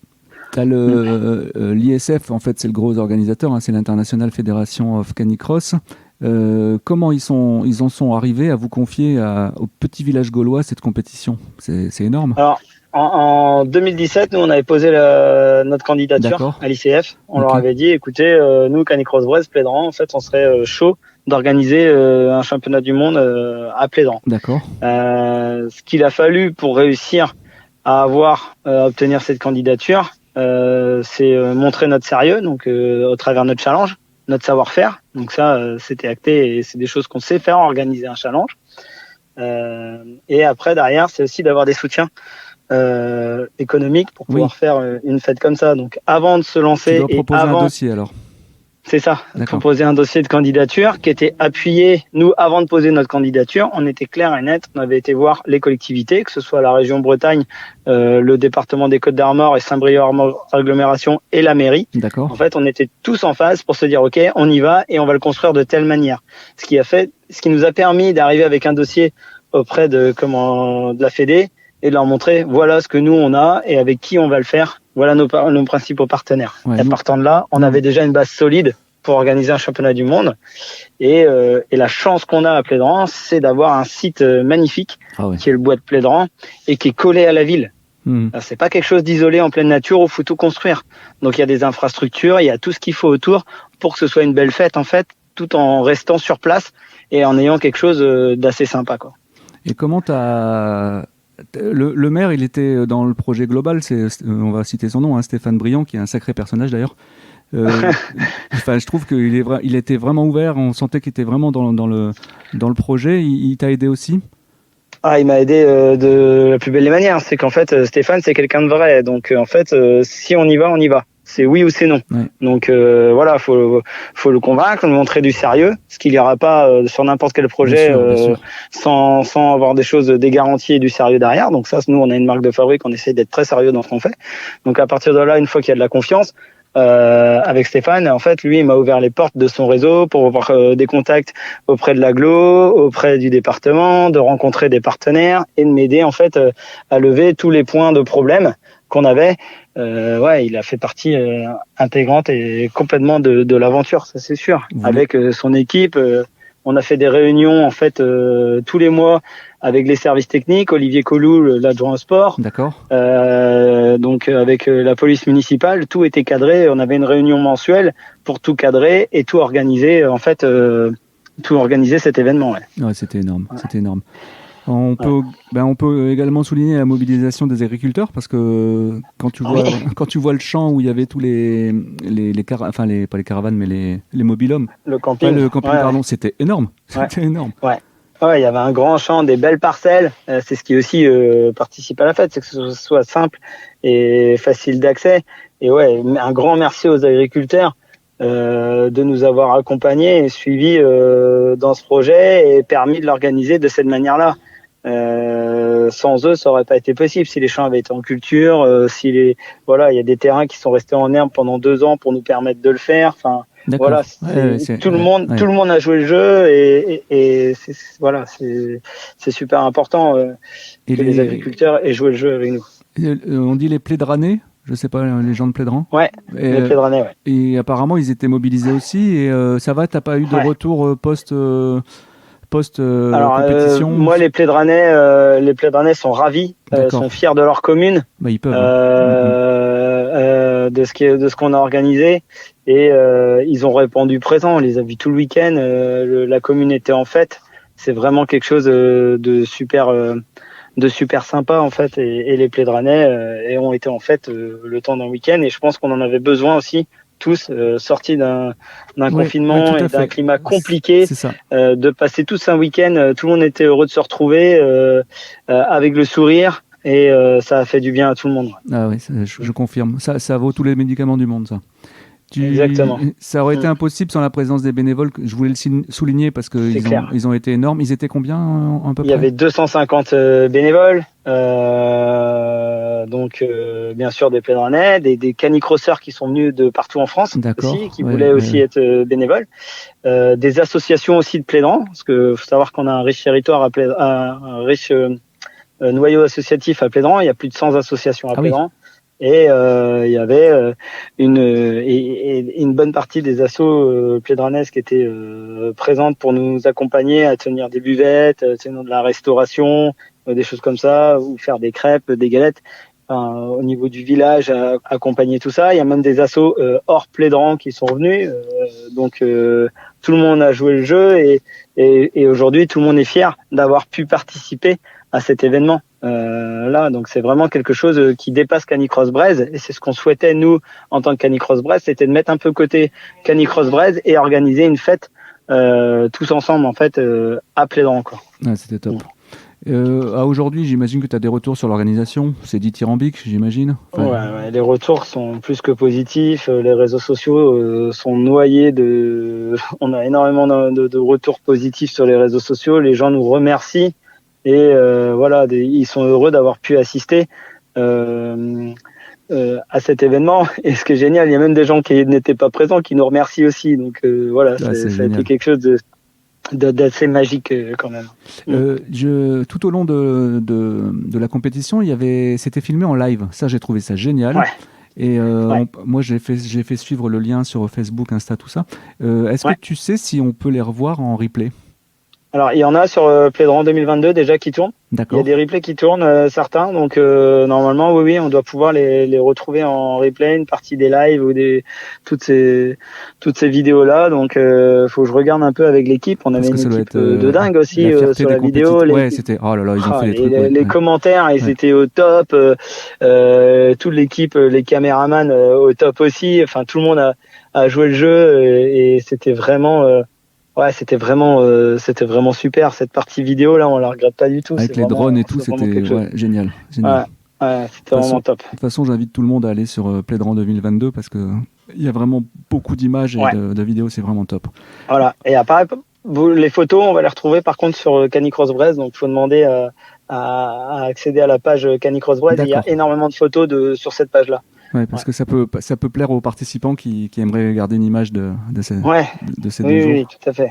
T'as l'ISF, en fait, c'est le gros organisateur, c'est l'International Federation of Canicross. Comment ils en sont arrivés à vous confier au petit village gaulois cette compétition? C'est énorme. Alors, en 2017, nous, on avait posé notre candidature à l'ICF. On leur avait dit, écoutez, nous, Canicross Braise, Plédran, en fait, on serait chaud d'organiser un championnat du monde à Plédran. D'accord. Ce qu'il a fallu pour réussir à obtenir cette candidature, c'est montrer notre sérieux, donc au travers de notre challenge, notre savoir-faire. Donc ça, c'était acté et c'est des choses qu'on sait faire, organiser un challenge. Et après, derrière, c'est aussi d'avoir des soutiens économiques pour pouvoir faire une fête comme ça. Donc avant de se lancer... Tu dois proposer un dossier alors. C'est ça, proposer un dossier de candidature qui était appuyé. Nous, avant de poser notre candidature, on était clair et net. On avait été voir les collectivités, que ce soit la région Bretagne, le département des Côtes-d'Armor et Saint-Brieuc agglomération et la mairie. D'accord. En fait, on était tous en phase pour se dire, OK, on y va et on va le construire de telle manière. Ce qui nous a permis d'arriver avec un dossier auprès de la Fédé et de leur montrer, voilà ce que nous on a et avec qui on va le faire. Voilà nos principaux partenaires. Et partant de là, on avait déjà une base solide pour organiser un championnat du monde. Et la chance qu'on a à Plédran, c'est d'avoir un site magnifique, qui est le bois de Plédran, et qui est collé à la ville. Alors, c'est pas quelque chose d'isolé en pleine nature où il faut tout construire. Donc il y a des infrastructures, il y a tout ce qu'il faut autour pour que ce soit une belle fête en fait. tout en restant sur place et en ayant quelque chose d'assez sympa, quoi. Et comment le maire, il était dans le projet global, on va citer son nom, Stéphane Briand, qui est un sacré personnage d'ailleurs. Je trouve qu'il était vraiment ouvert, on sentait qu'il était vraiment dans le projet. Il t'a aidé aussi? Il m'a aidé de la plus belle des manières. C'est qu'en fait, Stéphane, c'est quelqu'un de vrai. Donc, en fait, si on y va, on y va. C'est oui ou c'est non. Ouais. Donc, voilà, faut le convaincre, lui montrer du sérieux, ce qu'il n'y aura pas sur n'importe quel projet bien sûr. Sans avoir des choses, des garanties et du sérieux derrière. Donc ça, nous, on a une marque de fabrique, on essaie d'être très sérieux dans ce qu'on fait. Donc, à partir de là, une fois qu'il y a de la confiance, avec Stéphane, en fait, lui, il m'a ouvert les portes de son réseau pour avoir des contacts auprès de l'agglo, auprès du département, de rencontrer des partenaires et de m'aider en fait à lever tous les points de problème qu'on avait. Il a fait partie intégrante et complètement de l'aventure, ça c'est sûr. Avec son équipe, on a fait des réunions en fait tous les mois avec les services techniques, Olivier Collou, l'adjoint au sport. D'accord. Donc avec la police municipale, tout était cadré. On avait une réunion mensuelle pour tout cadrer et tout organiser. En fait, tout organiser cet événement. Ouais, c'était énorme. Ouais. C'était énorme. On peut également souligner la mobilisation des agriculteurs parce que quand tu vois le champ où il y avait tous pas les caravanes mais les mobil-hommes. Le camping. Pardon, c'était énorme. C'était énorme. Ouais. Ouais, il y avait un grand champ, des belles parcelles. C'est ce qui aussi participe à la fête, c'est que ce soit simple et facile d'accès. Et un grand merci aux agriculteurs de nous avoir accompagnés et suivis dans ce projet et permis de l'organiser de cette manière-là. Sans eux, ça aurait pas été possible. Si les champs avaient été en culture, il y a des terrains qui sont restés en herbe pendant 2 ans pour nous permettre de le faire. Enfin. D'accord. Voilà, tout le monde a joué le jeu et c'est super important que les agriculteurs aient joué le jeu avec nous. On dit les Plédranais, je sais pas, les gens de Plédran. Ouais, les Plédranais, ouais. Et apparemment ils étaient mobilisés aussi et ça va, t'as pas eu de retour post compétition? Moi les Plédranais sont ravis, sont fiers de leur commune. Ils peuvent. De ce qu'on a organisé et ils ont répondu présent. On les a vus tout le week-end. La commune était en fête. C'est vraiment quelque chose de super sympa en fait. Et les Plédranais ont été en fête le temps d'un week-end. Et je pense qu'on en avait besoin aussi tous sortis d'un confinement et d'un climat compliqué, de passer tous un week-end. Tout le monde était heureux de se retrouver avec le sourire. Et ça a fait du bien à tout le monde. Ah oui, je confirme. Ça vaut tous les médicaments du monde, ça. Exactement. Ça aurait été impossible sans la présence des bénévoles. Je voulais le souligner parce qu'ils ont été énormes. Ils étaient combien à peu près? Il y avait 250 bénévoles. Bien sûr des Plédranais, des canicrosseurs qui sont venus de partout en France aussi, qui voulaient aussi être bénévoles. Des associations aussi de Plédran, parce que faut savoir qu'on a un riche territoire un riche noyau associatif à Plédran. Il y a plus de 100 associations à Plédran. Et il y avait une bonne partie des assos plédranaises qui étaient présentes pour nous accompagner à tenir des buvettes, de la restauration, des choses comme ça, ou faire des crêpes, des galettes. Au niveau du village, accompagner tout ça. Il y a même des assos hors Plédran qui sont revenus. Donc tout le monde a joué le jeu et aujourd'hui tout le monde est fier d'avoir pu participer à cet événement. Donc c'est vraiment quelque chose qui dépasse Canicross Braise et c'est ce qu'on souhaitait nous en tant que Canicross Braise, c'était de mettre un peu côté Canicross Braise et organiser une fête tous ensemble en fait à Plédran quoi. C'était top. Aujourd'hui, j'imagine que tu as des retours sur l'organisation, c'est dithyrambique, j'imagine. Les retours sont plus que positifs, les réseaux sociaux sont noyés on a énormément de retours positifs sur les réseaux sociaux, les gens nous remercient. Et ils sont heureux d'avoir pu assister à cet événement. Et ce qui est génial, il y a même des gens qui n'étaient pas présents qui nous remercient aussi. Donc ça a été quelque chose d'assez magique quand même. Tout au long de la compétition, c'était filmé en live. Ça, j'ai trouvé ça génial. Ouais. Et moi, j'ai fait suivre le lien sur Facebook, Insta, tout ça. Est-ce que tu sais si on peut les revoir en replay? Alors, il y en a sur Plédran 2022 déjà qui tournent. D'accord. Il y a des replays qui tournent, certains. Donc, normalement, oui, on doit pouvoir les retrouver en replay, une partie des lives ou toutes ces vidéos-là. Donc, faut que je regarde un peu avec l'équipe. On avait une équipe de dingue aussi sur la vidéo. Ouais, c'était, oh là là, ils ont fait des trucs. Les commentaires, ils étaient au top. Toute l'équipe, les caméramans au top aussi. Enfin, tout le monde a joué le jeu et c'était vraiment... Ouais, c'était vraiment super cette partie vidéo là, on la regrette pas du tout. Avec les drones et tout, c'était génial. Ouais, c'était vraiment top. De toute façon, j'invite tout le monde à aller sur Plédran 2022 parce que il y a vraiment beaucoup d'images et de vidéos, c'est vraiment top. Voilà. Et après, les photos, on va les retrouver par contre sur Canicross Brest, donc il faut demander à accéder à la page Canicross Brest. Il y a énormément de photos sur cette page là. Ouais, parce que ça peut plaire aux participants qui aimeraient garder une image de ces 2 jours. Oui, tout à fait.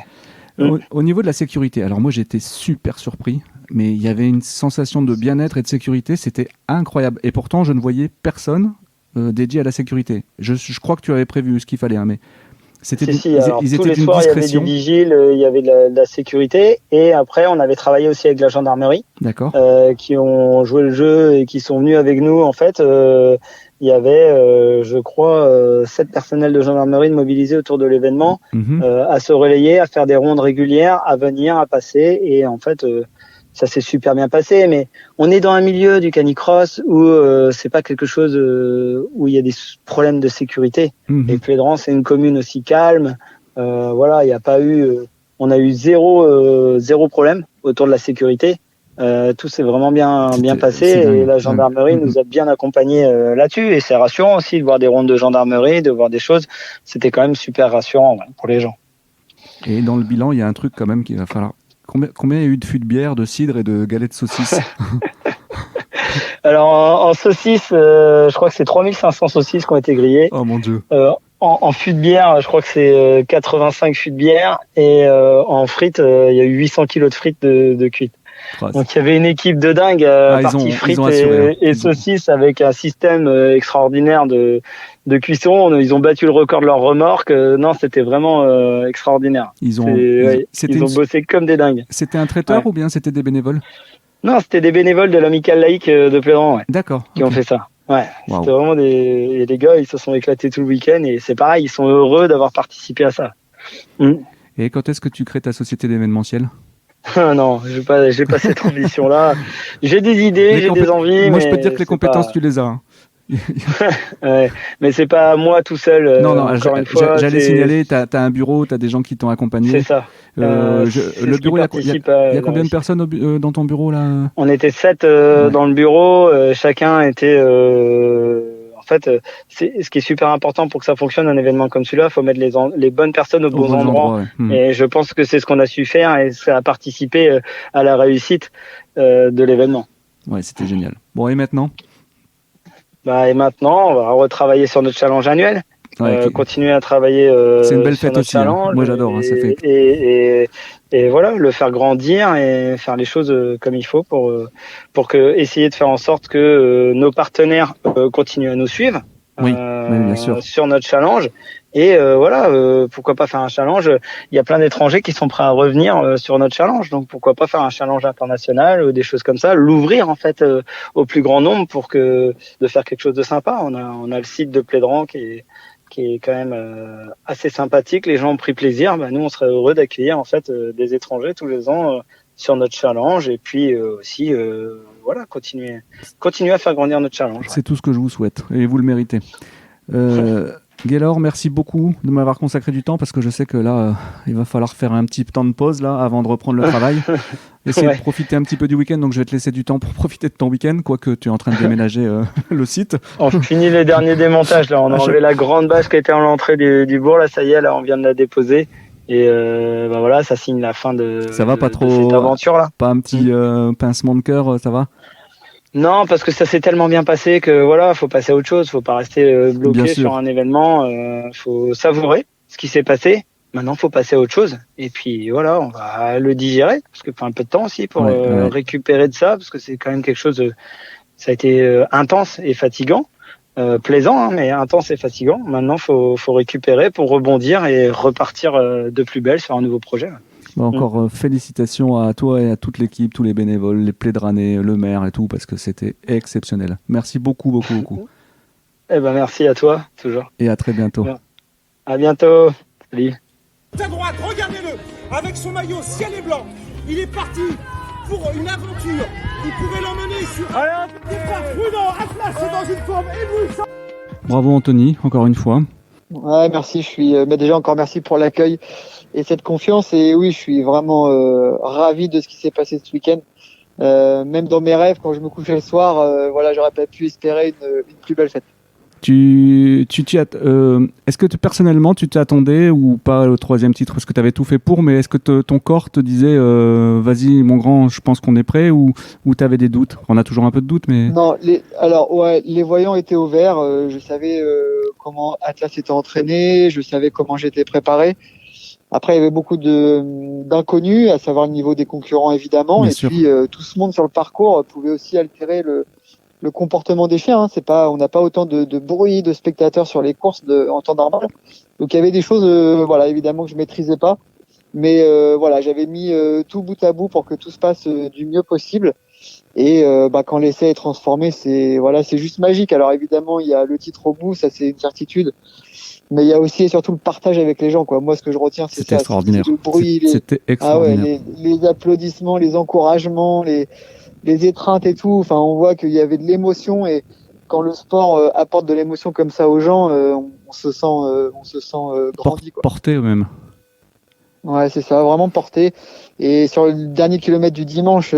Au niveau de la sécurité, alors moi j'étais super surpris, mais il y avait une sensation de bien-être et de sécurité, c'était incroyable. Et pourtant, je ne voyais personne dédié à la sécurité. Je crois que tu avais prévu ce qu'il fallait, mais c'était ils étaient d'une discrétion. Il y avait des vigiles, il y avait de la sécurité, et après on avait travaillé aussi avec la gendarmerie, qui ont joué le jeu et qui sont venus avec nous en fait. Il y avait, je crois, 7 personnels de gendarmerie mobilisés autour de l'événement, à se relayer, à faire des rondes régulières, à venir, à passer. Et en fait, ça s'est super bien passé. Mais on est dans un milieu du canicross où c'est pas quelque chose où il y a des problèmes de sécurité. Et Plédran, c'est une commune aussi calme. Voilà, il n'y a pas eu, on a eu zéro problème autour de la sécurité. Tout s'est vraiment bien passé et la gendarmerie nous a bien accompagnés là-dessus, et c'est rassurant aussi de voir des rondes de gendarmerie, de voir des choses. C'était quand même super rassurant pour les gens. Et dans le bilan, il y a un truc quand même qu'il va falloir. Combien il y a eu de fûts de bière, de cidre et de galettes de saucisses? Alors en saucisses, je crois que c'est 3500 saucisses qui ont été grillées. Oh mon Dieu. En fûts de bière, je crois que c'est 85 fûts de bière, et en frites, il y a eu 800 kilos de frites de cuites. Donc il y avait une équipe de dingue, partie frites et saucisses, avec un système extraordinaire de cuisson. Ils ont battu le record de leur remorque. Non, c'était vraiment extraordinaire. Ils ont bossé comme des dingues. C'était un traiteur ou bien c'était des bénévoles? Non, c'était des bénévoles de l'amicale laïque de Plédran, D'accord. Qui ont fait ça. Ouais, c'était vraiment et les gars, ils se sont éclatés tout le week-end, et c'est pareil, ils sont heureux d'avoir participé à ça. Et quand est-ce que tu crées ta société d'événementiel? Non, j'ai pas cette ambition-là. J'ai des idées, j'ai des envies. Moi, je peux te dire que les compétences, tu les as. Ouais, mais c'est pas moi tout seul. Non, j'allais signaler, t'as un bureau, t'as des gens qui t'ont accompagné. C'est ça. Le bureau, il y a combien de personnes dans ton bureau là? On était 7 dans le bureau. Chacun était. En fait, ce qui est super important pour que ça fonctionne, un événement comme celui-là, il faut mettre les bonnes personnes aux bons endroits. Et je pense que c'est ce qu'on a su faire, et ça a participé à la réussite de l'événement. Ouais, c'était génial. Bon, et maintenant? Et maintenant, on va retravailler sur notre challenge annuel. Continuer à travailler c'est une belle sur fête notre aussi, challenge. Moi, j'adore. Et voilà, le faire grandir et faire les choses comme il faut pour essayer de faire en sorte que nos partenaires continuent à nous suivre bien sûr. sur notre challenge. Et pourquoi pas faire un challenge? Il y a plein d'étrangers qui sont prêts à revenir sur notre challenge, donc pourquoi pas faire un challenge international ou des choses comme ça, l'ouvrir en fait au plus grand nombre de faire quelque chose de sympa. On a le site de Plédran qui est quand même assez sympathique. Les gens ont pris plaisir. Nous, on serait heureux d'accueillir en fait des étrangers tous les ans sur notre challenge, et puis aussi continuer à faire grandir notre challenge. C'est tout ce que je vous souhaite, et vous le méritez. Gaylor, merci beaucoup de m'avoir consacré du temps, parce que je sais que là, il va falloir faire un petit temps de pause là avant de reprendre le travail. Essayer de profiter un petit peu du week-end, donc je vais te laisser du temps pour profiter de ton week-end, quoique tu es en train de déménager le site. On finit les derniers démontages là. On a enlevé la grande bâche qui était à l'entrée du bourg. Là, ça y est, là, on vient de la déposer. Et voilà, ça signe la fin de cette aventure là. Pas un petit pincement de cœur, ça va? Non, parce que ça s'est tellement bien passé que voilà, faut passer à autre chose. Faut pas rester bloqué sur un événement. Faut savourer ce qui s'est passé. Maintenant, faut passer à autre chose. Et puis voilà, on va le digérer, parce que faut un peu de temps aussi pour récupérer de ça, parce que c'est quand même quelque chose. Ça a été intense et fatigant, plaisant, mais intense et fatigant. Maintenant, faut récupérer pour rebondir et repartir de plus belle sur un nouveau projet. Encore félicitations à toi et à toute l'équipe, tous les bénévoles, les Plédranais, le maire et tout, parce que c'était exceptionnel. Merci beaucoup. Merci à toi, toujours. Et à très bientôt. À bientôt. Salut. À droite, regardez-le, avec son maillot ciel et blanc, il est parti pour une aventure. Il pouvait l'emmener sur un départ prudent. Atlas est dans une forme éblouissante. Bravo Anthony, encore une fois. Ouais, merci. Je suis déjà encore merci pour l'accueil et cette confiance. Et oui, je suis vraiment ravi de ce qui s'est passé ce week-end. Même dans mes rêves, quand je me couchais le soir, j'aurais pas pu espérer une plus belle fête. Est-ce que personnellement tu t'attendais ou pas au 3e titre? Parce que tu avais tout fait pour, mais est-ce que ton corps te disait vas-y mon grand, je pense qu'on est prêt, ou tu avais des doutes? On a toujours un peu de doutes, mais... Non, les voyants étaient au vert. Je savais comment Atlas était entraîné, je savais comment j'étais préparé. Après, il y avait beaucoup d'inconnus, à savoir le niveau des concurrents évidemment, bien et sûr. Puis tout ce monde sur le parcours pouvait aussi altérer le comportement des chiens. On n'a pas autant de bruit, de spectateurs sur les courses en temps normal. Donc il y avait des choses, évidemment que je maîtrisais pas, mais j'avais mis tout bout à bout pour que tout se passe du mieux possible. Et quand l'essai est transformé, c'est juste magique. Alors évidemment, il y a le titre au bout, ça c'est une certitude. Mais il y a aussi et surtout le partage avec les gens, quoi. Moi, ce que je retiens, c'est ça. Extraordinaire. C'est le bruit, c'était extraordinaire. Les applaudissements, les encouragements, les étreintes et tout. Enfin, on voit qu'il y avait de l'émotion, et quand le sport apporte de l'émotion comme ça aux gens, on se sent grandi, quoi. Porté même. Ouais, c'est ça, vraiment porté. Et sur le dernier kilomètre du dimanche,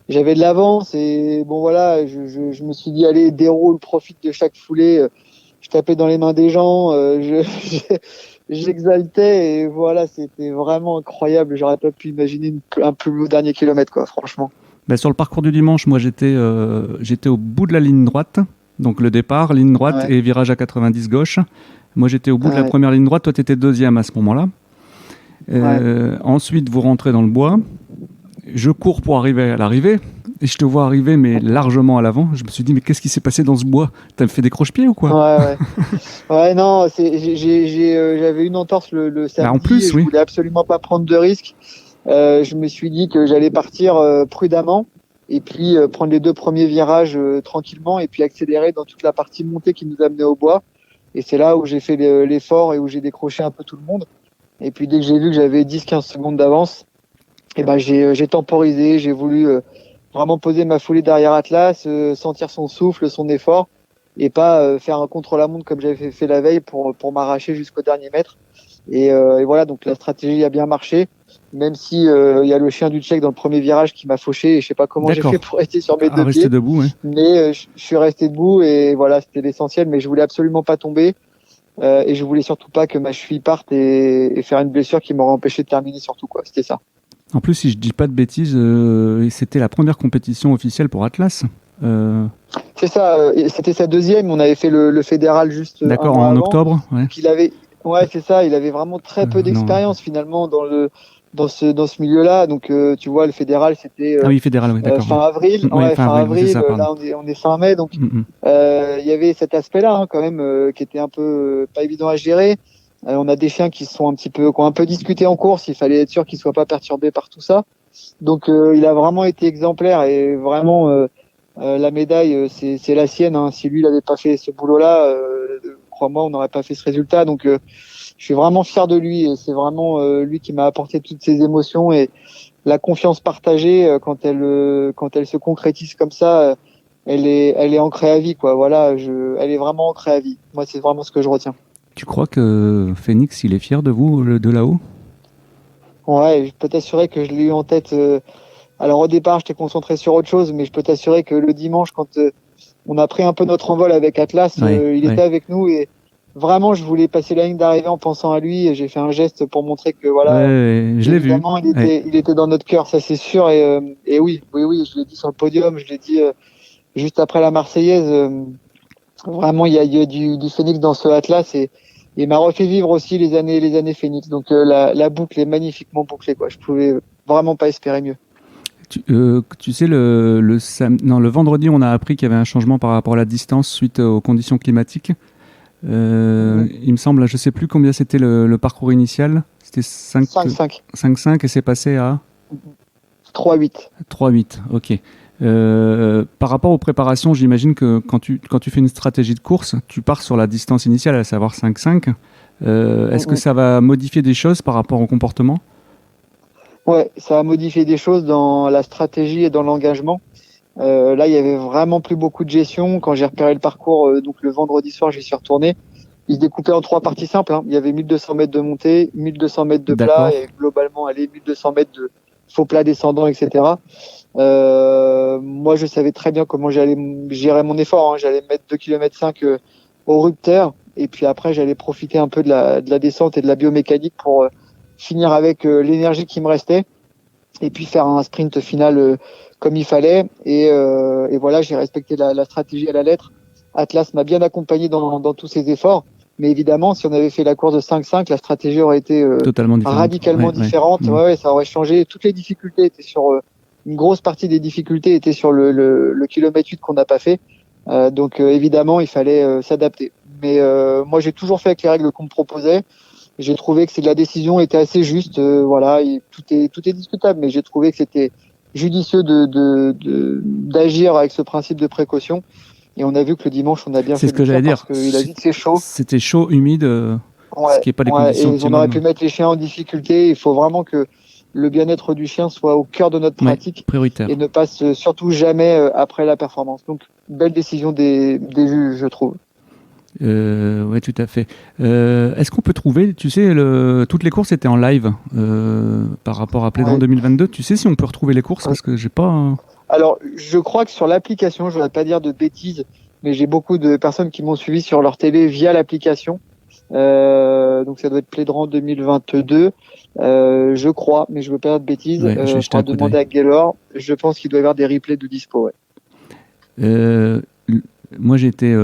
j'avais de l'avance, et je me suis dit allez, déroule, profite de chaque foulée. Je tapais dans les mains des gens, j'exaltais, et voilà, c'était vraiment incroyable. J'aurais pas pu imaginer un plus beau dernier kilomètre, quoi, franchement. Sur le parcours du dimanche, moi j'étais au bout de la ligne droite, donc le départ, ligne droite et virage à 90 gauche. Moi j'étais au bout de la première ligne droite, toi tu étais deuxième à ce moment-là. Ensuite vous rentrez dans le bois, je cours pour arriver à l'arrivée, et je te vois arriver mais largement à l'avant. Je me suis dit mais qu'est-ce qui s'est passé dans ce bois? T'as fait des croche-pieds ou quoi? Ouais, non, j'avais une entorse le samedi, en plus, je voulais absolument pas prendre de risques. Je me suis dit que j'allais partir prudemment, et puis prendre les 2 premiers virages tranquillement, et puis accélérer dans toute la partie montée qui nous amenait au bois. Et c'est là où j'ai fait l'effort et où j'ai décroché un peu tout le monde. Et puis dès que j'ai vu que j'avais 10-15 secondes d'avance, j'ai temporisé, j'ai voulu vraiment poser ma foulée derrière Atlas, sentir son souffle, son effort, et pas faire un contre-la-montre comme j'avais fait la veille pour m'arracher jusqu'au dernier mètre. Et voilà, donc la stratégie a bien marché, même si il y a le chien du Tchèque dans le premier virage qui m'a fauché, et je sais pas comment j'ai fait pour rester sur mes 2 pieds. Debout, mais je suis resté debout, et voilà, c'était l'essentiel. Mais je voulais absolument pas tomber, et je voulais surtout pas que ma cheville parte et faire une blessure qui m'aurait empêché de terminer, surtout, quoi. C'était ça. En plus, si je dis pas de bêtises, c'était la première compétition officielle pour Atlas. C'est ça, c'était sa 2e. On avait fait le fédéral juste d'accord, en octobre. C'est ça, il avait vraiment très peu d'expérience finalement dans ce milieu-là. Donc tu vois, le fédéral c'était fin avril. Fin avril. Ça, là on est fin mai, donc il y avait cet aspect-là quand même qui était un peu pas évident à gérer. On a des chiens qui ont un peu discuté en course. Il fallait être sûr qu'ils soient pas perturbés par tout ça. Donc il a vraiment été exemplaire, et vraiment la médaille c'est la sienne. Si lui il avait pas fait ce boulot-là, crois-moi, on n'aurait pas fait ce résultat. Donc je suis vraiment fier de lui, et c'est vraiment lui qui m'a apporté toutes ces émotions, et la confiance partagée quand elle se concrétise comme ça, elle est ancrée à vie, quoi. Voilà, elle est vraiment ancrée à vie. Moi, c'est vraiment ce que je retiens. Tu crois que Phoenix, il est fier de vous, de là-haut? Ouais, je peux t'assurer que je l'ai eu en tête. Alors au départ, j'étais concentré sur autre chose, mais je peux t'assurer que le dimanche, quand on a pris un peu notre envol avec Atlas, il était avec nous, et vraiment, je voulais passer la ligne d'arrivée en pensant à lui, et j'ai fait un geste pour montrer que voilà, je l'ai vu. Il était dans notre cœur, ça c'est sûr, et oui, je l'ai dit sur le podium, je l'ai dit juste après la Marseillaise. Vraiment, il y a du Phoenix dans ce Atlas, et il m'a refait vivre aussi les années Phoenix. Donc la boucle est magnifiquement bouclée, quoi. Je pouvais vraiment pas espérer mieux. Tu sais, le vendredi, on a appris qu'il y avait un changement par rapport à la distance suite aux conditions climatiques. Il me semble, je sais plus combien c'était le parcours initial. C'était 5-5 et c'est passé à 3-8. 3-8, ok. Par rapport aux préparations, j'imagine que quand tu fais une stratégie de course, tu pars sur la distance initiale, à savoir 5-5. Est-ce que ça va modifier des choses par rapport au comportement ? Ouais, ça va modifier des choses dans la stratégie et dans l'engagement. Là, il y avait vraiment plus beaucoup de gestion. Quand j'ai repéré le parcours, donc le vendredi soir, j'y suis retourné. Il se découpait en 3 parties simples. Il y avait 1200 mètres de montée, 1200 mètres de plat et globalement, 1200 mètres de faux plat descendant, etc. Moi, je savais très bien comment j'allais gérer mon effort. J'allais mettre 2,5 km au rupteur et puis après, j'allais profiter un peu de la descente et de la biomécanique pour finir avec l'énergie qui me restait et puis faire un sprint final comme il fallait. Et voilà, j'ai respecté la stratégie à la lettre. Atlas m'a bien accompagné dans tous ses efforts. Mais évidemment, si on avait fait la course de 5-5, la stratégie aurait été radicalement différente. Ouais, ça aurait changé. Toutes les difficultés étaient sur une grosse partie des difficultés étaient sur le kilomètre 8 qu'on n'a pas fait. Donc évidemment, il fallait s'adapter. Mais moi, j'ai toujours fait avec les règles qu'on me proposait. J'ai trouvé que la décision était assez juste. Voilà, tout est discutable, mais j'ai trouvé que c'était judicieux d'agir avec ce principe de précaution. Et on a vu que le dimanche, on a bien fait. C'est ce que j'allais dire. Parce qu'il a dit que c'est chaud. C'était chaud, humide, ce qui n'est pas les conditions optimales. On aurait pu mettre les chiens en difficulté. Il faut vraiment que le bien-être du chien soit au cœur de notre pratique. Prioritaire. Et ne passe surtout jamais après la performance. Donc, belle décision des juges, je trouve. Oui, tout à fait. Est-ce qu'on peut trouver, tu sais, toutes les courses étaient en live par rapport à Plédran 2022. Tu sais si on peut retrouver les courses parce que j'ai pas. Alors, je crois que sur l'application, je ne voudrais pas dire de bêtises, mais j'ai beaucoup de personnes qui m'ont suivi sur leur télé via l'application. Donc, ça doit être Plédran 2022, je crois, mais je ne veux pas dire de bêtises. Je vais demander à Gaylor. Je pense qu'il doit y avoir des replays de dispo. Ouais. Moi, j'étais.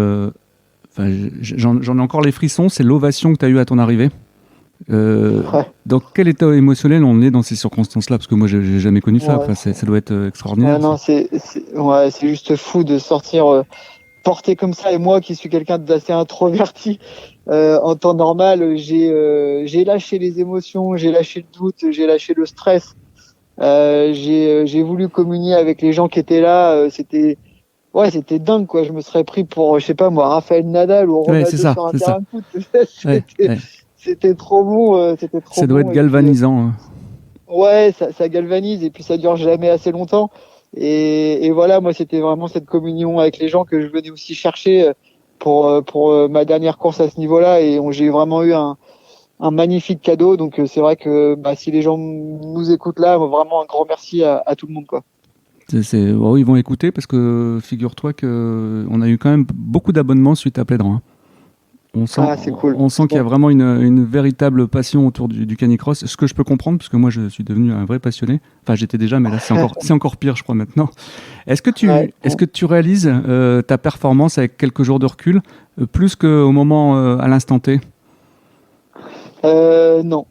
J'en ai encore les frissons. C'est l'ovation que tu as eue à ton arrivée. Dans quel état émotionnel on est dans ces circonstances-là? Parce que moi, j'ai jamais connu ça. Enfin, ça doit être extraordinaire. Non, c'est juste fou de sortir porté comme ça. Et moi, qui suis quelqu'un d'assez introverti, en temps normal, j'ai lâché les émotions, j'ai lâché le doute, j'ai lâché le stress. J'ai voulu communier avec les gens qui étaient là. C'était dingue, quoi. Je me serais pris pour, je sais pas moi, Raphaël Nadal ou Ronaldo sur un terrain de foot. C'était trop bon. Ça doit être galvanisant. Ouais, ça galvanise et puis ça dure jamais assez longtemps. Et voilà, moi, c'était vraiment cette communion avec les gens que je venais aussi chercher pour ma dernière course à ce niveau-là. Et j'ai vraiment eu un magnifique cadeau. Donc, c'est vrai que si les gens nous écoutent là, vraiment un grand merci à tout le monde, quoi. Ils vont écouter parce que figure-toi qu'on a eu quand même beaucoup d'abonnements suite à Plédran. On sent, c'est cool. On sent qu'il y a vraiment une véritable passion autour du canicross, ce que je peux comprendre parce que moi je suis devenu un vrai passionné. Enfin, j'étais déjà, mais là c'est encore pire, je crois maintenant. Est-ce que tu réalises ta performance avec quelques jours de recul plus qu'au moment à l'instant T? Non,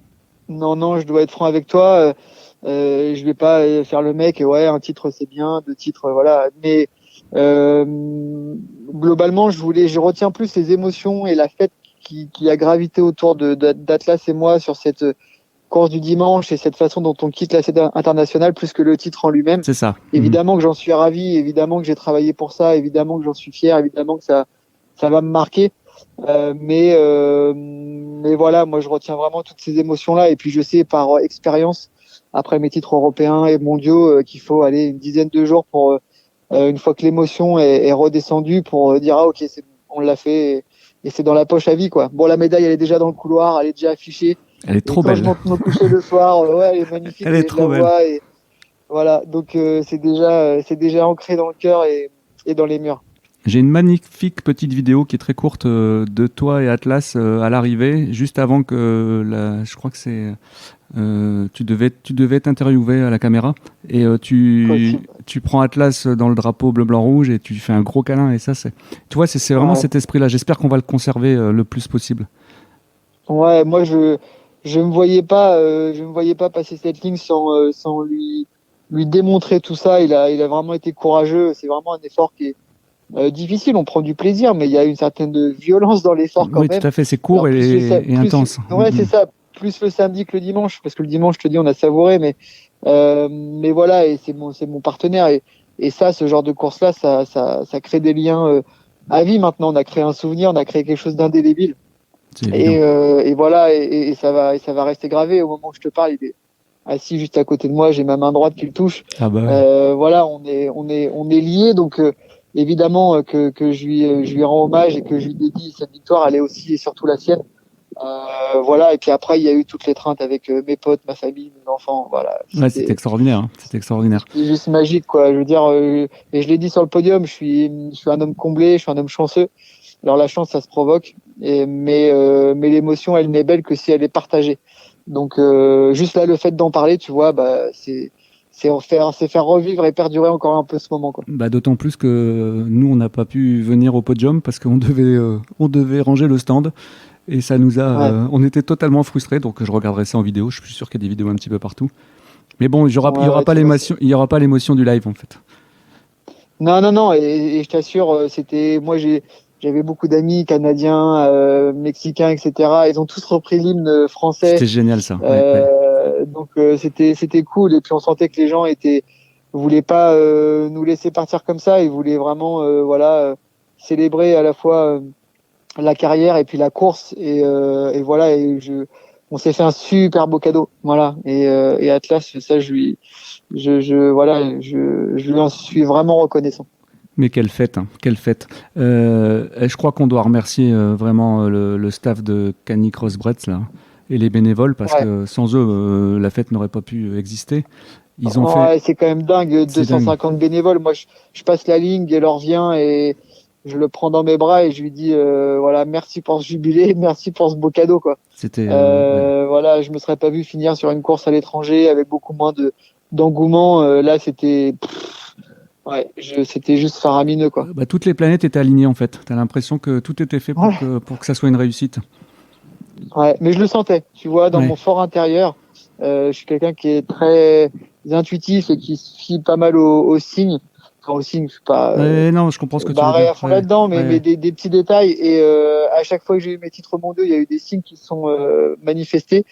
je dois être franc avec toi. Je vais pas faire le mec. Un titre c'est bien, 2 titres voilà. Mais globalement, je retiens plus les émotions et la fête qui a gravité autour d'Atlas et moi sur cette course du dimanche et cette façon dont on quitte la scène internationale plus que le titre en lui-même. C'est ça. Évidemment que j'en suis ravi, évidemment que j'ai travaillé pour ça, évidemment que j'en suis fier, évidemment que ça va me marquer. Mais voilà, moi je retiens vraiment toutes ces émotions-là et puis je sais par expérience après mes titres européens et mondiaux qu'il faut aller une dizaine de jours pour une fois que l'émotion est redescendue pour dire ok, c'est bon, on l'a fait et c'est dans la poche à vie, quoi. Bon, la médaille elle est déjà dans le couloir, elle est déjà affichée. Elle est trop belle. Quand je monte me coucher le soir, elle est magnifique. Elle est trop belle. Et voilà, donc c'est déjà ancré dans le cœur et dans les murs. J'ai une magnifique petite vidéo qui est très courte de toi et Atlas à l'arrivée, juste avant que je crois que c'est tu devais t'interviewer à la caméra et tu prends Atlas dans le drapeau bleu blanc rouge et tu fais un gros câlin et ça c'est vraiment cet esprit-là. J'espère qu'on va le conserver le plus possible. Ouais, moi je me voyais pas passer cette ligne sans lui démontrer tout ça. Il a vraiment été courageux. C'est vraiment un effort qui est difficile, on prend du plaisir, mais il y a une certaine violence dans l'effort quand même. Oui, tout à fait, c'est court et intense. Ouais, c'est ça. plus le samedi que le dimanche, parce que le dimanche, je te dis, on a savouré, mais voilà, et c'est mon partenaire, et ça, ce genre de course-là, ça crée des liens à vie maintenant. On a créé un souvenir, on a créé quelque chose d'indélébile, et voilà, et ça va rester gravé. Au moment où je te parle, il est assis juste à côté de moi, j'ai ma main droite qui le touche. Voilà, on est liés, donc évidemment que je lui rends hommage et que je lui dédie cette victoire, elle est aussi et surtout la sienne. Voilà, et puis après il y a eu toutes les treintes avec mes potes, ma famille, mes enfants. Voilà. C'était extraordinaire. Hein. C'était extraordinaire. C'est juste magique, quoi. Je veux dire, et je l'ai dit sur le podium, je suis un homme comblé, je suis un homme chanceux. Alors la chance, ça se provoque, mais l'émotion, elle n'est belle que si elle est partagée. Donc juste là, le fait d'en parler, tu vois, c'est faire revivre et perdurer encore un peu ce moment, quoi. D'autant plus que nous, on n'a pas pu venir au podium parce qu'on devait ranger le stand. Et ça nous a... on était totalement frustrés, donc je regarderai ça en vidéo. Je suis sûr qu'il y a des vidéos un petit peu partout. Mais bon, il n'y aura pas l'émotion du live, en fait. Non. Et je t'assure, moi, j'avais beaucoup d'amis canadiens, mexicains, etc. Ils ont tous repris l'hymne français. C'était génial, ça. Donc, c'était cool. Et puis, on sentait que les gens voulaient pas nous laisser partir comme ça. Ils voulaient vraiment, célébrer à la fois... la carrière et puis la course, et voilà, on s'est fait un super beau cadeau, voilà, et Atlas, ça je lui en suis vraiment reconnaissant. Mais quelle fête, hein, quelle fête. Je crois qu'on doit remercier vraiment le staff de Canicross Bretz là, et les bénévoles, parce que sans eux la fête n'aurait pas pu exister. Ils ont fait... C'est quand même dingue, 250 bénévoles. Moi je passe la ligne, Gaylor vient et je le prends dans mes bras et je lui dis voilà, merci pour ce jubilé, merci pour ce beau cadeau, quoi. C'était voilà, je me serais pas vu finir sur une course à l'étranger avec beaucoup moins d'engouement. Là, c'était juste faramineux, quoi. Toutes les planètes étaient alignées, en fait. T'as l'impression que tout était fait pour que ça soit une réussite. Ouais, mais je le sentais, tu vois, dans mon fort intérieur. Je suis quelqu'un qui est très intuitif et qui se fie pas mal aux signes. Aussi, je suis pas non, je comprends ce que tu veux dire. à fond là-dedans, mais des petits détails, et à chaque fois que j'ai eu mes titres mondiaux, il y a eu des signes qui se sont manifestés,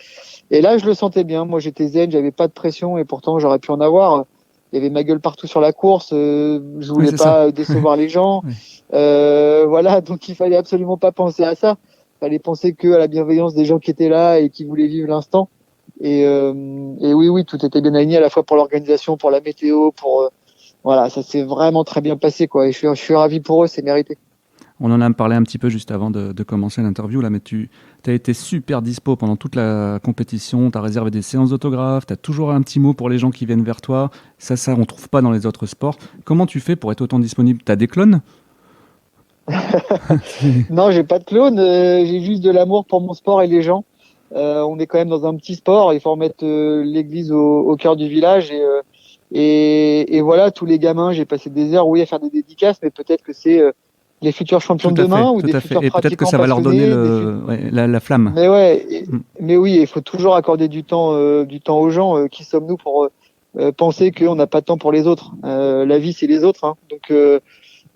et là je le sentais bien. Moi j'étais zen, j'avais pas de pression, et pourtant j'aurais pu en avoir. Il y avait ma gueule partout sur la course, je voulais pas décevoir les gens. Voilà, donc il fallait absolument pas penser à ça, il fallait penser que à la bienveillance des gens qui étaient là et qui voulaient vivre l'instant, et oui, tout était bien aligné, à la fois pour l'organisation, pour la météo, voilà, ça s'est vraiment très bien passé, quoi. Et je suis ravi pour eux, c'est mérité. On en a parlé un petit peu juste avant de commencer l'interview, là, mais tu as été super dispo pendant toute la compétition, tu as réservé des séances d'autographes, tu as toujours un petit mot pour les gens qui viennent vers toi. Ça, on ne trouve pas dans les autres sports. Comment tu fais pour être autant disponible ? Tu as des clones ? Non, j'ai pas de clone, j'ai juste de l'amour pour mon sport et les gens. On est quand même dans un petit sport, il faut remettre l'église au cœur du village, et voilà, tous les gamins, j'ai passé des heures, à faire des dédicaces, mais peut-être que c'est les futurs champions de demain, ou des futurs pratiquants. Et peut-être que ça va leur donner la flamme. Mais oui, il faut toujours accorder du temps aux gens. Qui sommes-nous pour penser qu'on n'a pas de temps pour les autres ? La vie, c'est les autres, hein. Donc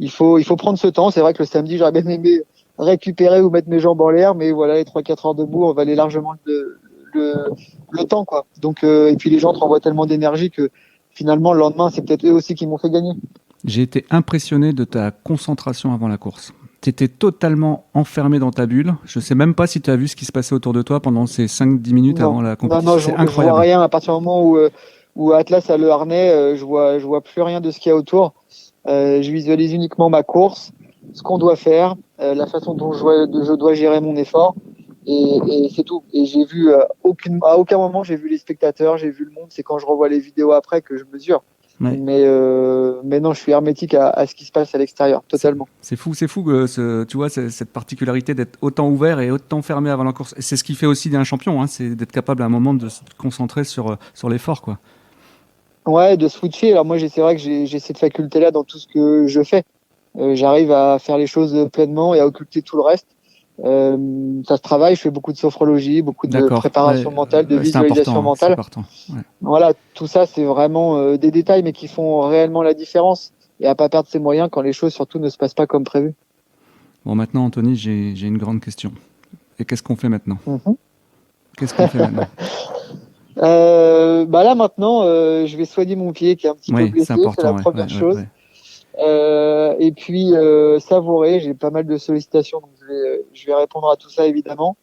il faut prendre ce temps. C'est vrai que le samedi, j'aurais bien aimé récupérer ou mettre mes jambes en l'air, mais voilà, les 3-4 heures debout, on valait largement le temps, quoi. Donc et puis les gens te renvoient tellement d'énergie que finalement, le lendemain, c'est peut-être eux aussi qui m'ont fait gagner. J'ai été impressionné de ta concentration avant la course. Tu étais totalement enfermé dans ta bulle. Je ne sais même pas si tu as vu ce qui se passait autour de toi pendant ces 5-10 minutes avant la compétition. Non, c'est incroyable. Je vois rien. À partir du moment où Atlas a le harnais, je vois plus rien de ce qu'il y a autour. Je visualise uniquement ma course, ce qu'on doit faire, la façon dont je dois gérer mon effort. Et c'est tout. Et j'ai vu à aucun moment j'ai vu les spectateurs, j'ai vu le monde. C'est quand je revois les vidéos après que je mesure. Ouais. Mais non, je suis hermétique à ce qui se passe à l'extérieur, totalement. C'est fou tu vois, cette particularité d'être autant ouvert et autant fermé avant la course. Et c'est ce qui fait aussi d'un champion, hein, c'est d'être capable à un moment de se concentrer sur l'effort, quoi. Ouais, de switcher. Alors moi, c'est vrai que j'ai cette faculté-là dans tout ce que je fais. J'arrive à faire les choses pleinement et à occulter tout le reste. Ça se travaille, je fais beaucoup de sophrologie, beaucoup de préparation mentale, de visualisation mentale. Ouais. Voilà, tout ça c'est vraiment des détails mais qui font réellement la différence, et à pas perdre ses moyens quand les choses surtout ne se passent pas comme prévu. Bon, maintenant Anthony, j'ai une grande question. Et qu'est-ce qu'on fait maintenant ? Qu'est-ce qu'on fait maintenant? Là maintenant, je vais soigner mon pied qui est un petit peu blessé, c'est la première chose. Et puis savourer, j'ai pas mal de sollicitations, donc je vais répondre à tout ça évidemment.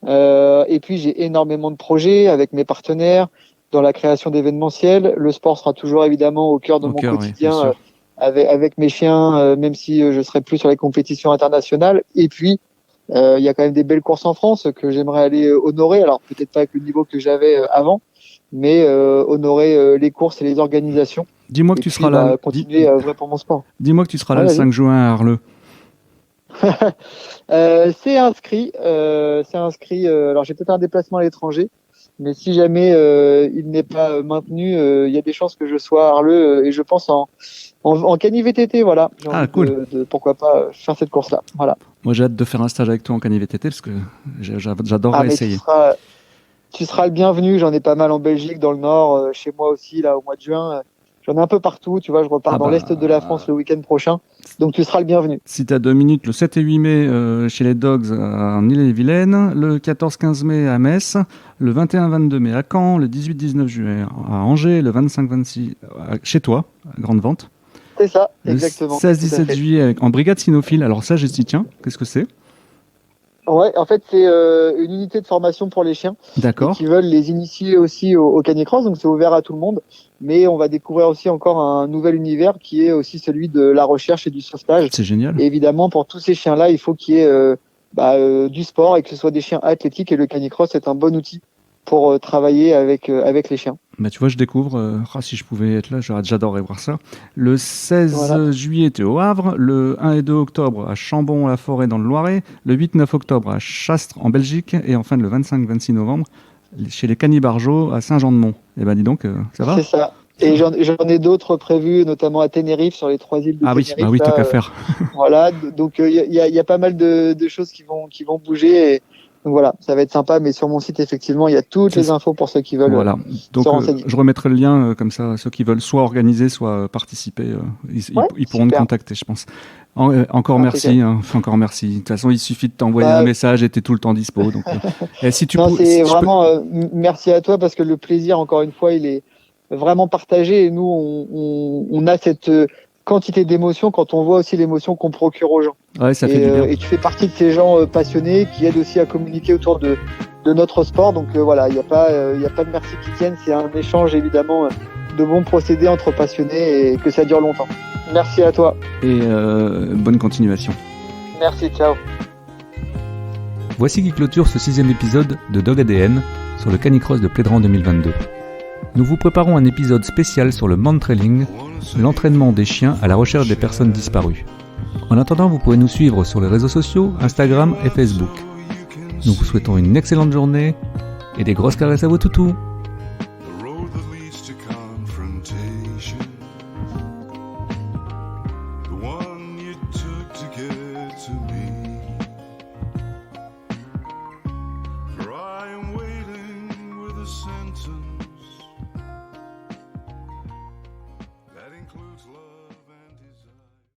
Et puis j'ai énormément de projets avec mes partenaires dans la création d'événementiels. Le sport sera toujours évidemment au cœur de mon quotidien avec mes chiens, même si je serai plus sur les compétitions internationales. Et puis il y a quand même des belles courses en France que j'aimerais aller honorer. Alors peut-être pas avec le niveau que j'avais avant, mais honorer les courses et les organisations. Dis-moi que tu seras là. Continuer à œuvrer pour mon sport. Dis-moi que tu seras là le 5 juin à Arleux. C'est inscrit. Alors j'ai peut-être un déplacement à l'étranger, mais si jamais il n'est pas maintenu, il y a des chances que je sois à Arleux et je pense en cani VTT. Voilà. Cool. Pourquoi pas faire cette course-là. Voilà. Moi j'ai hâte de faire un stage avec toi en cani VTT parce que j'adorerais essayer. Tu seras le bienvenu. J'en ai pas mal en Belgique, dans le Nord, chez moi aussi là au mois de juin. J'en ai un peu partout, tu vois, je repars dans l'Est de la France le week-end prochain, donc tu seras le bienvenu. Si tu as 2 minutes, le 7 et 8 mai chez les Dogs en Ille-et-Vilaine, le 14-15 mai à Metz, le 21-22 mai à Caen, le 18-19 juillet à Angers, le 25-26 chez toi, à Grande Vente. C'est ça, exactement. Le 16-17 juillet en brigade cynophile, alors ça j'ai dit tiens, qu'est-ce que c'est ? Ouais, en fait, c'est une unité de formation pour les chiens. D'accord. Qui veulent les initier aussi au canicross, donc c'est ouvert à tout le monde. Mais on va découvrir aussi encore un nouvel univers qui est aussi celui de la recherche et du sauvetage. C'est génial. Et évidemment, pour tous ces chiens-là, il faut qu'il y ait du sport et que ce soit des chiens athlétiques. Et le canicross est un bon outil pour travailler avec les chiens. Bah, tu vois, je découvre, si je pouvais être là, j'adorerais voir ça. Le 16 juillet, tu es au Havre. Le 1 et 2 octobre à Chambon-la-Forêt dans le Loiret. Le 8-9 octobre à Chastres en Belgique. Et enfin le 25-26 novembre chez les Canibargeaux à Saint-Jean-de-Mont. Eh ben dis donc, ça va ? C'est ça. Et j'en ai d'autres prévus, notamment à Tenerife, sur les 3 îles de Tenerife. Ah oui, tant qu'à faire. Voilà, donc il y a pas mal de choses qui vont bouger. Et donc voilà, ça va être sympa, mais sur mon site, effectivement, il y a toutes les infos pour ceux qui veulent. Voilà, donc je remettrai le lien, comme ça, ceux qui veulent soit organiser, soit participer, ils pourront me contacter, je pense. Encore merci, encore merci. De toute façon, il suffit de t'envoyer un message et t'es tout le temps dispo. Donc, merci à toi, parce que le plaisir, encore une fois, il est vraiment partagé. Et nous, on a cette quantité d'émotions quand on voit aussi l'émotion qu'on procure aux gens. Ouais, ça fait du bien. Et tu fais partie de ces gens passionnés qui aident aussi à communiquer autour de notre sport. Donc voilà, il n'y a pas de merci qui tienne. C'est un échange évidemment de bons procédés entre passionnés et que ça dure longtemps. Merci à toi. Et bonne continuation. Merci, ciao. Voici qui clôture ce 6e épisode de Dog ADN sur le Canicross de Plédran 2022. Nous vous préparons un épisode spécial sur le mantrailing, l'entraînement des chiens à la recherche des personnes disparues. En attendant, vous pouvez nous suivre sur les réseaux sociaux, Instagram et Facebook. Nous vous souhaitons une excellente journée et des grosses caresses à vos toutous. sentence